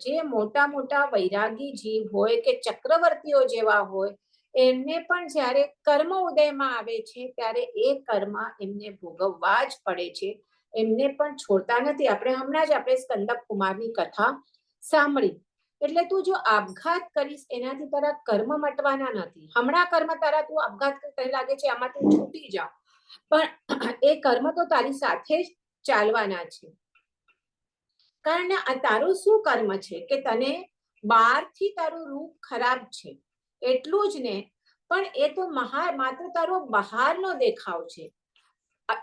[SPEAKER 1] જે મોટા મોટા વૈરાગી જીવ હોય કે ચક્રવર્તીઓ જેવા હોય એમને પણ જ્યારે કર્મ ઉદયમાં આવે છે ત્યારે એ કર્મ એમને ભોગવવા જ પડે છે. એમને પણ છોડતા નથી. હમણાં જ આપણે સ્કંદપ કુમારની કથા સાંભળી. એટલે તું જો આપઘાત કરીશ એનાથી તારા કર્મ મટવાના નથી. હમણાં કર્મ તારા તું આપઘાત તને લાગે છે આમાંથી છૂટી જાવ, પણ એ કર્મ તો તારી સાથે જ ચાલવાના છે. કારણ તારું શું કર્મ છે કે તને બહારથી તારું રૂપ ખરાબ છે એટલું જ ને, પણ એ તો માત્ર તારો બહારનો દેખાવ છે.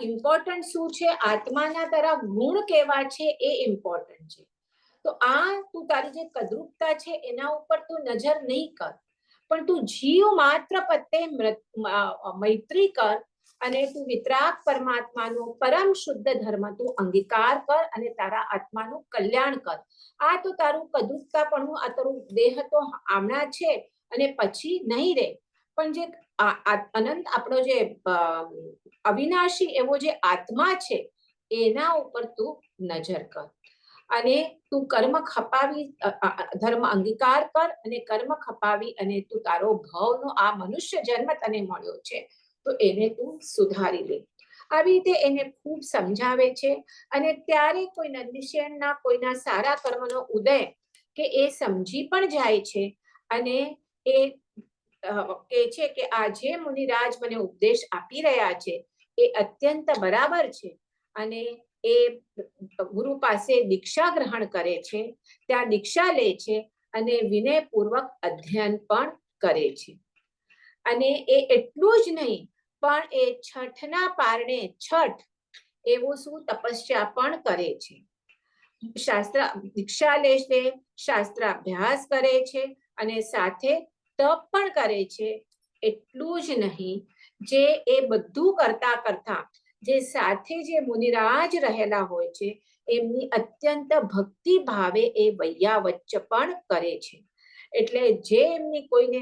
[SPEAKER 1] ઇમ્પોર્ટન્ટ શું છે, આત્માના તારા ગુણ કેવા છે એ ઇમ્પોર્ટન્ટ છે. તો તું તારી જે કદરૂપતા છે એના ઉપર તું નજર નહીં કર, પણ તું જીવ માત્ર પ્રત્યે મૈત્રી કર અને તું વિતરાગ પરમાત્માનો પરમ શુદ્ધ ધર્મ તું અંગીકાર કર અને તારા આત્માનું કલ્યાણ કર. આ તો તારું કદુકતાપણું, આ તારું દેહ તો હમણાં છે અને પછી નહીં રહે, પણ જે અનંત આપણો જે અવિનાશી એવો જે આત્મા છે એના ઉપર તું નજર કર અને તું કર્મ ખપાવી ધર્મ અંગીકાર કર અને કર્મ ખપાવી અને તું તારો ભાવનો આ મનુષ્ય જન્મ તને મળ્યો છે તો એને તું સુધારી લે. આવી રીતે એને ખૂબ સમજાવે છે. અને ત્યારે કોઈ નંદિશેનના કોઈના સારા કર્મનો ઉદય કે એ સમજી પણ જાય છે અને એ કહે છે કે આ જે મુનિરાજ મને ઉપદેશ આપી રહ્યા છે એ અત્યંત બરાબર છે. અને એ ગુરુ પાસે દીક્ષા ગ્રહણ કરે છે, ત્યાં દીક્ષા લે છે અને વિનયપૂર્વક અધ્યયન પણ કરે છે. અને એ એટલું જ નહીં, પણ એ છઠના પારણે છઠ એવું શું તપસ્યા પણ કરે છે. શાસ્ત્ર દીક્ષા લે છે, શાસ્ત્ર અભ્યાસ કરે છે અને સાથે તપ પણ કરે છે. એટલું જ નહીં, જે એ બધું કરતા કરતા જે સાથે જે મુનિરાજ રહેલા હોય છે એમની અત્યંત ભક્તિ ભાવે એ વૈયાવચ્ચ પણ કરે છે. એટલે જે એમની કોઈને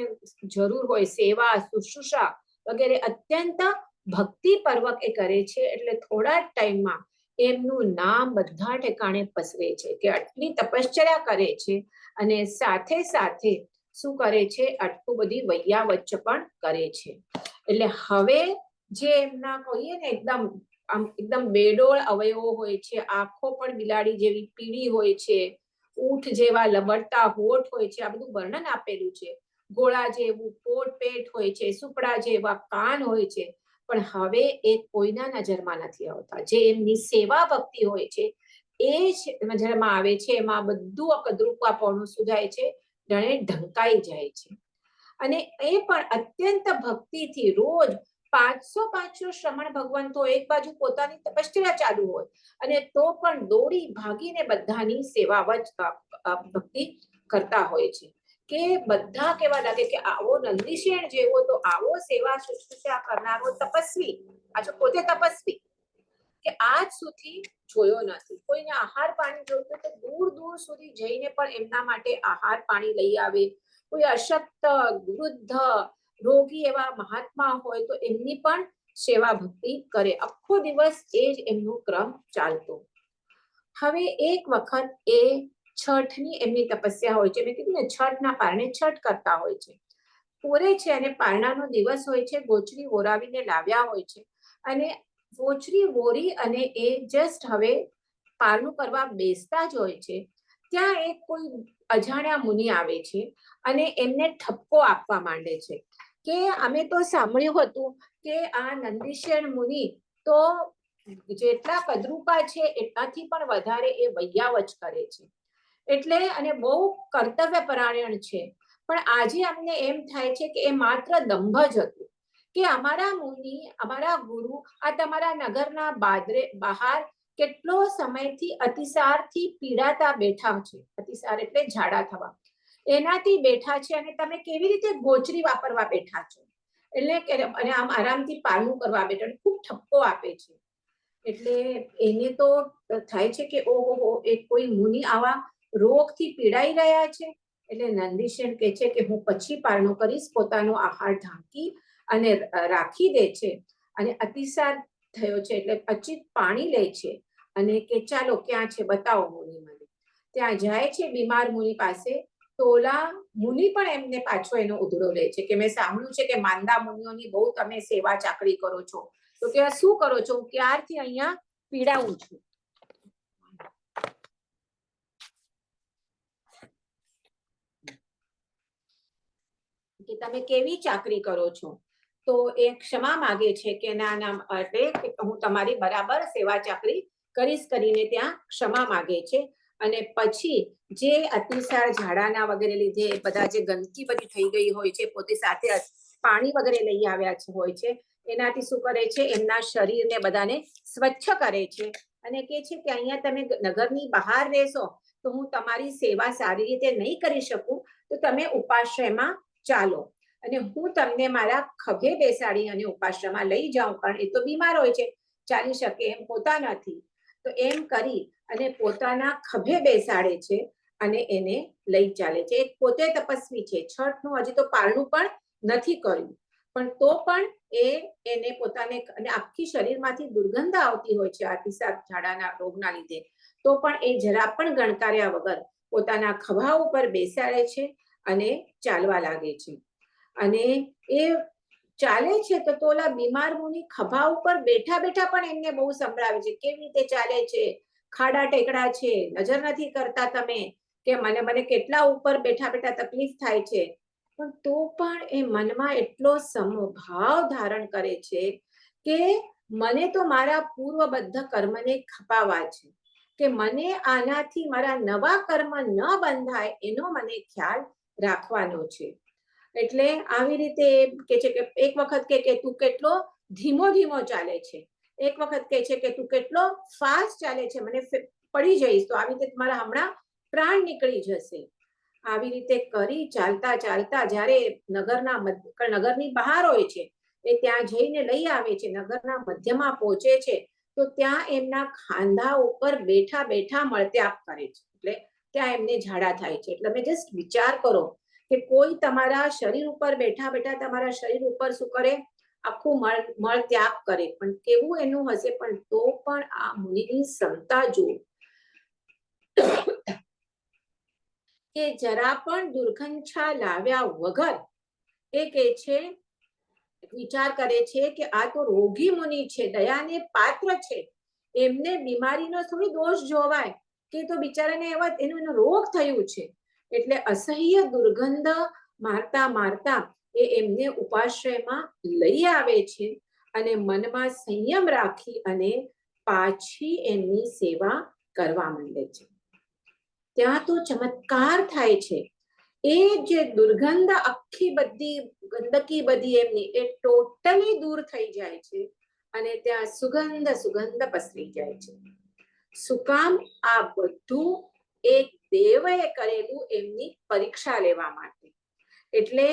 [SPEAKER 1] જરૂર હોય સેવા શુશ્રૂષા વગેરે અત્યંત ભક્તિપૂર્વક એ કરે છે. એટલે થોડા ટાઈમમાં એમનું નામ બધા ઠેકાણે પસરે છે કે આટલી તપશ્ચર્યા કરે છે અને સાથે સાથે શું કરે છે, આટલું બધી વૈયાવચ્ચ પણ કરે છે. એટલે હવે જે એમના કહીએ ને એકદમ બેડોળ અવયવો હોય છે, આંખો પણ બિલાડી જેવી પીળી હોય છે, ઊંટ જેવા લબડતા હોઠ હોય છે, આ બધું વર્ણન આપેલું છે. ગોળા જેવું પોટ પેટ હોય છે, સુપડા જેવા કાન હોય છે, પણ હવે એ કોઈના નજરમાં નથી આવતા. જે એમની સેવા ભક્તિ હોય છે એ જ નજરમાં આવે છે. એમાં બધું અકદરૂપાપણું સુધાય છે, જાણે ઢંકાઈ જાય છે. અને એ પણ અત્યંત ભક્તિથી રોજ 500 શ્રમણ ભગવંતો એક બાજુ પોતાની તપશ્ચર્યા ચાલુ હોય અને તો પણ દોડી ભાગીને બધાની સેવા ભક્તિ કરતા હોય છે. કે બધા કેવા લાગે કે આવો નંદિશેણ જેવો તો આવો સેવા શુશ્રૂષા કરનારો તપસ્વી, આ પોતે તપસ્વી કે આજ સુધી જોયો નથી. કોઈને આહાર પાણી જોઈતું તો દૂર દૂર સુધી જઈને પણ એમના માટે આહાર પાણી લઈ આવે. કોઈ અશક્ત વૃદ્ધ રોગી એવા મહાત્મા હોય તો એમની પણ સેવા ભક્તિ કરે. આખો દિવસ એ જ એમનો ક્રમ ચાલતો. હવે એક વખત એ છઠની એમની તપસ્યા હોય છે. મેં કીધું ને છઠના પારણે છઠ કરતા હોય છે, પૂરે છે અને પારણાનો દિવસ હોય છે. ગોચરી ઓરાવીને લાવ્યા હોય છે અને ગોચરી ઓરી અને એ જસ્ટ હવે પારણું કરવા બેસતા જ હોય છે. ત્યાં એક કોઈ અજાણ્યા મુનિ આવે છે અને એમને ઠપકો આપવા માંડે છે કે અમે તો સાંભળ્યું હતું કે આ નંદિશેણ મુનિ તો જેટલા કદરૂપા છે એટલાથી પણ વધારે એ વૈયાવચ કરે છે. એટલે અને બહુ કર્તવ્ય પરાયણ છે. પણ આજે અમને એમ થાય છે કે એ માત્ર દંભ જ હતું કે અમારા મુનિ, અમારા ગુરુ આ તમારા નગરના બહાર કેટલો સમયથી અતિસારથી પીડાતા બેઠા છે. અતિસાર એટલે ઝાડા થવા, એનાથી બેઠા છે અને તમે કેવી રીતે ગોચરી વાપરવા બેઠા છો. એટલે અને આમ આરામથી પારણું કરવા બેઠા, ખૂબ ઠપકો આપે છે. એટલે એને તો થાય છે કે ઓહો, એ કોઈ મુનિ આવા રોગથી પીડાઈ રહ્યા છે. એટલે નંદિશેન કહે છે કે હું પછી પારણું કરીશ. પોતાનો આહાર ઢાંકી અને રાખી દે છે અને અતિસાર થયો છે એટલે પછી પાણી લે છે અને કે ચાલો ક્યાં છે બતાવો મુનિ મને. ત્યાં જાય છે બીમાર મુનિ પાસે. તો ઓલા મુનિ પણ એમને પાછો એનો ઉધડો લે છે કે મેં સાંભળ્યું છે કે માંદા મુનિઓની બહુ તમે સેવા ચાકરી કરો છો, તો ત્યાં શું કરો છો? ક્યારથી અહીંયા પીડાવું છું. કે તમે કેવી ચાકરી કરો છો? તો એ ક્ષમા માગે છે કે ના ના, એટલે હું તમારી બરાબર સેવા ચાકરી કરીશ કરીને ત્યાં ક્ષમા માગે છે. અને પછી જે અતિસાર ઝાડાના વગેરે લીધે બધા જે ગંદકી બધી થઈ ગઈ હોય છે, પોતે સાથે પાણી વગેરે લઈ આવ્યા હોય છે, એનાથી શું કરે છે, એમના શરીરને બધાને સ્વચ્છ કરે છે અને કે છે કે અહીંયા તમે નગરની બહાર રહેશો તો હું તમારી સેવા સારી રીતે નહીં કરી શકું, તો તમે ઉપાશ્રયમાં ચાલો. અને હું તમને મારા ખભે બેસાડી અને ઉપાશ્રમમાં લઈ જાઉં, કારણ એ તો બીમાર હોય છે, ચાલી શકે એમ હોતા નથી. તો એમ કરી અને પોતાના ખભે બેસાડે છે અને એને લઈ ચાલે છે. એક પોતે તપસ્વી છે, છઠનું હજી તો પારણું પણ નથી કર્યું, પણ તો પણ એને પોતાને, અને આખી શરીરમાંથી દુર્ગંધ આવતી હોય છે અતિસાર ઝાડાના રોગના લીધે, તો પણ એ જરા પણ ગણકાર્યા વગર પોતાના ખભા ઉપર બેસાડે છે અને ચાલવા લાગે છે. અને એ ચાલે છે તો ઓલા બીમાર મુનિ ખભા ઉપર બેઠા બેઠા પણ એમને બહુ સંભળાવે છે, કેવી રીતે ચાલે છે, ખાડા ટેકડા છે, નજર નથી કરતા તમે કે મને કેટલા ઉપર બેઠા બેઠા તકલીફ થાય છે. પણ તો પણ એ મનમાં એટલો સમભાવ ધારણ કરે છે કે મને તો મારા પૂર્વબદ્ધ કર્મને ખપાવા છે, કે મને આનાથી મારા નવા કર્મ ન બંધાય એનો મને ખ્યાલ રાખવાનો છે. એટલે આવી રીતે કે છે કે એક વખત કે તું કેટલો ધીમો ધીમો ચાલે છે, એક વખત કે છે કે તું કેટલો ફાસ્ટ ચાલે છે, મને પડી જઈશ તો આવી રીતે તમારા હમણાં પ્રાણ નીકળી જશે. આવી રીતે કરી ચાલતા ચાલતા જ્યારે નગરની બહાર હોય છે, એ ત્યાં જઈને લઈ આવે છે, નગરના મધ્યમાં પહોંચે છે, તો ત્યાં એમના ખાંધા ઉપર બેઠા બેઠા મળત્યાગ કરે છે, એટલે ત્યાં એમને ઝાડા થાય છે. એટલે તમે જસ્ટ વિચાર કરો કે કોઈ તમારા શરીર ઉપર બેઠા બેઠા તમારા શરીર ઉપર શું કરે, આખું મળ ત્યાગ કરે, પણ કેવું એનું હશે. પણ તો પણ આ મુનિની ક્ષમતા જુઓ કે જરા પણ દુર્ગંધા લાવ્યા વગર એ કે છે, વિચાર કરે છે કે આ તો રોગી મુનિ છે, દયાને પાત્ર છે, એમને બીમારીનો થોડી દોષ જોવાય કે તો બિચારાને એનો રોગ થયું છે. એટલે અસહ્ય દુર્ગંધ મારતા મારતા એ એમને ઉપાશ્રયમાં લઈ આવે છે અને મનમાં સંયમ રાખી અને પાછી એમની સેવા કરવા માંડે છે. ત્યાં તો ચમત્કાર થાય છે. એ જે દુર્ગંધ આખી બધી ગંદકી બધી એમની એ ટોટલી દૂર થઈ જાય છે અને ત્યાં સુગંધ પસરી જાય છે. શું કામ? આ બધું એક દેવએ કરેલું એમની પરીક્ષા લેવા માટે. એટલે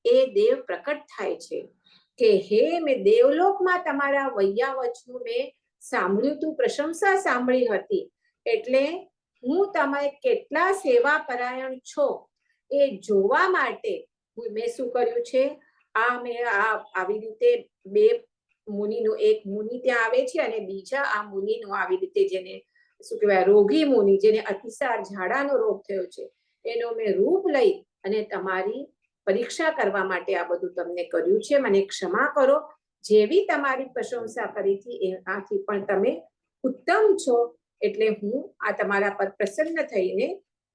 [SPEAKER 1] એ દેવ પ્રકટ થાય છે કે હે, મેં દેવલોકમાં તમારા વૈયાવચનું મેં સાંભળ્યું તું, પ્રશંસા સાંભળી હતી, એટલે હું તમે કેટલા સેવા પરાયણ છો એ જોવા માટે મેં શું કર્યું છે, મેં આવી રીતે બે મુનિનું, એક મુનિ ત્યાં આવે છે અને બીજા આ મુનિનું આવી રીતે, જેને શું કહેવાય, રોગી મુનિ, જેને અતિસાર ઝાડાનો રોગ થયો છે, એનો મેં રૂપ લઈ અને તમારી પરીક્ષા કરવા માટે આ બધું તમને કર્યું છે. મને ક્ષમા કરો, જેવી તમારી પ્રશંસા કરી હતી એનાથી પણ તમે ઉત્તમ છો, એટલે હું આ તમારા પર પ્રસન્ન થઈને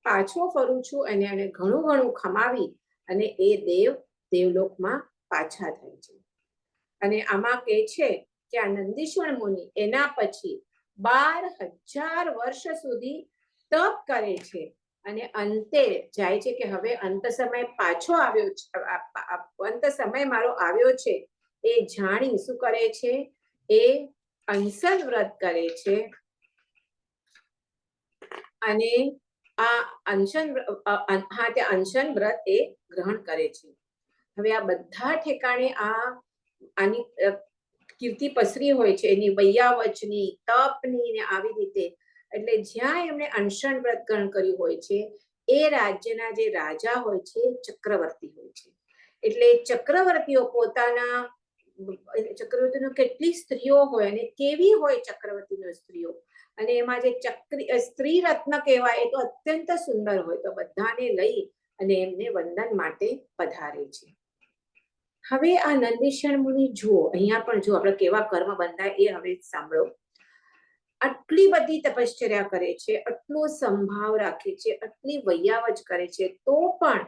[SPEAKER 1] પાછો ફરું છું અને એને ઘણું ઘણું ખમાવી અને એ દેવલોકમાં પાછા થાય છે. અને આમાં કહે છે કે આ નંદીશ્વર મુનિ એના પછી 12,000 વર્ષ સુધી તપ કરે છે અને અંતે જાય છે કે હવે અંત સમય પાછો આવ્યો છે, અંત સમય મારો આવ્યો છે એ જાણી શું કરે છે, એ અનશન વ્રત કરે છે અને આ અનશન વ્રત એ ગ્રહણ કરે છે. હવે આ બધા ઠેકાણે આની કીર્તિ પસરી હોય છે, એની વૈયાવચની, તપની ને આવી રીતે. એટલે જ્યાં એમણે અનશન વ્રત ગ્રહણ કર્યું હોય છે એ રાજ્યના જે રાજા હોય છે ચક્રવર્તી હોય છે. એટલે ચક્રવર્તીઓ પોતાના ચક્રવર્તીનો કેટલી સ્ત્રીઓ હોય અને કેવી હોય ચક્રવર્તીનો સ્ત્રીઓ, અને એમાં જે સ્ત્રી રત્ન કહેવાય એ તો અત્યંત સુંદર હોય, તો બધાને લઈ અને એમને વંદન માટે પધારે છે. હવે આ નંદીશ્વર મુનિ જુઓ, અહીંયા પણ જો આપણે કેવા કર્મ બંધાય એ હવે સાંભળો. આટલી બધી તપશ્ચર્યા કરે છે, આટલો સંભાવ રાખે છે, આટલી વૈયાવચ કરે છે, તો પણ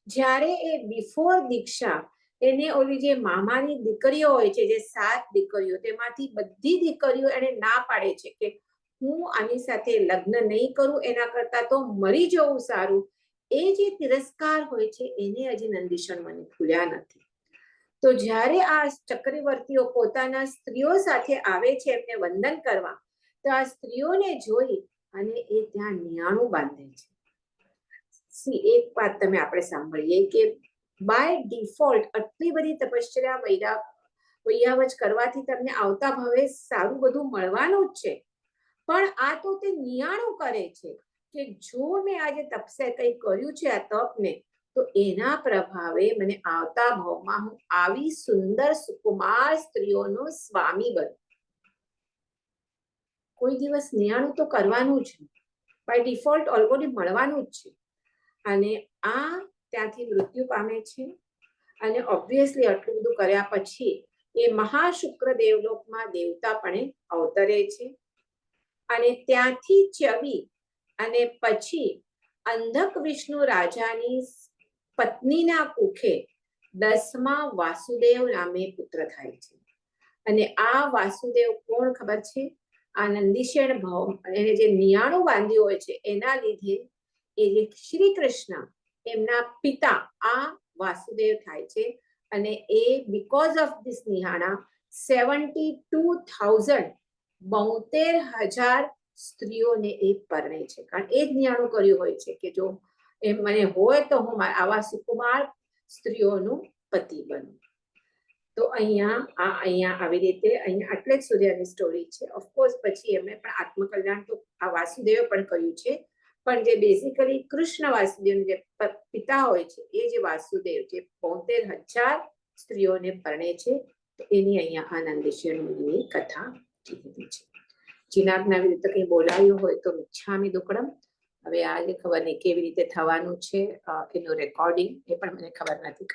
[SPEAKER 1] જ્યારે એ બિફોર દીક્ષા એને ઓલી જે મામાની દીકરીઓ હોય છે, જે 7 દીકરીઓ, તેમાંથી બધી દીકરીઓ એને ના પાડે છે કે હું આની સાથે લગ્ન નહીં કરું, એના કરતા તો મરી જવું સારું. એ જે તિરસ્કાર હોય છે એને હજી નંદીશ્વર મુનિ ભૂલ્યા નથી. તો જ્યારે આ ચક્રવર્તીઓ પોતાના સ્ત્રીઓ સાથે આવે છે એમને વંદન કરવા, તો આ સ્ત્રીઓને જોઈ અને એ ત્યાં નિયાણું બાંધે છે. એક વાત તમે આપણે સાંભળીએ કે બાય ડિફોલ્ટ આટલી બધી તપશ્ચર્યા વૈયાવચ કરવાથી તમને આવતા ભાવે સારું બધું મળવાનું જ છે, પણ આ તો તે નિયાણું કરે છે કે જો મેં આજે તપસે કંઈ કર્યું છે આ તપને, તો એના પ્રભાવે મને આવતા ભાવમાં હું આવી સુંદર સુકુમાર સ્ત્રીઓનો સ્વામી બનું. કોઈ દિવસ નિયાણું તો કરવાનું જ, બાય ડિફોલ્ટ ઓલરેડી મળવાનું જ છે. અને આ ત્યાંથી મૃત્યુ પામે છે. અને ઓબ્વિયસલી આટલું બધું કર્યા પછી એ મહાશુક્ર દેવલોકમાં દેવતાપણે અવતરે છે. અને ત્યાંથી ચવી અને પછી અંધક વિષ્ણુ રાજાની પત્નીના કુખે 10મા વાસુદેવ નામે પુત્ર થાય છે. અને આ વાસુદેવ કોણ ખબર છે? આ નંદીશેણ ભાવ એને જે નિયાણું બાંધ્યું હોય છે એના લીધે એ જે શ્રી કૃષ્ણ એમના પિતા આ વાસુદેવ થાય છે. અને એ બીકોઝ ઓફ ધીસ નિહાણા 72,000 સ્ત્રીઓને એ પરણે છે. કારણ એ જ નિયાણું કર્યું હોય છે કે જો એમ મને હોય તો હું આવા સુકુમાર સ્ત્રીઓનું પતિ બનું. તો અહીંયા આવી રીતે અહીંયા આટલે જ સુધી આની સ્ટોરી છે. ઓફકોર્સ પછી એમણે પણ આત્મકલ્યાણ તો આ વાસુદેવે પણ કર્યું છે, પણ જે બેઝિકલી કૃષ્ણ વાસુદેવ જે પિતા હોય છે એ જે વાસુદેવ જે 72,000 સ્ત્રીઓને પરણે છે, તો એની અહીંયા આનંદેશ્વરની કથા કીધી છે. જીનાબના વિરુદ્ધ કંઈ બોલાયું હોય તો મિચ્છામી દુક્કડમ. હવે આજે ખબર નહીં કેવી રીતે થવાનું છે એનું રેકોર્ડિંગ, એ પણ મને ખબર નથી.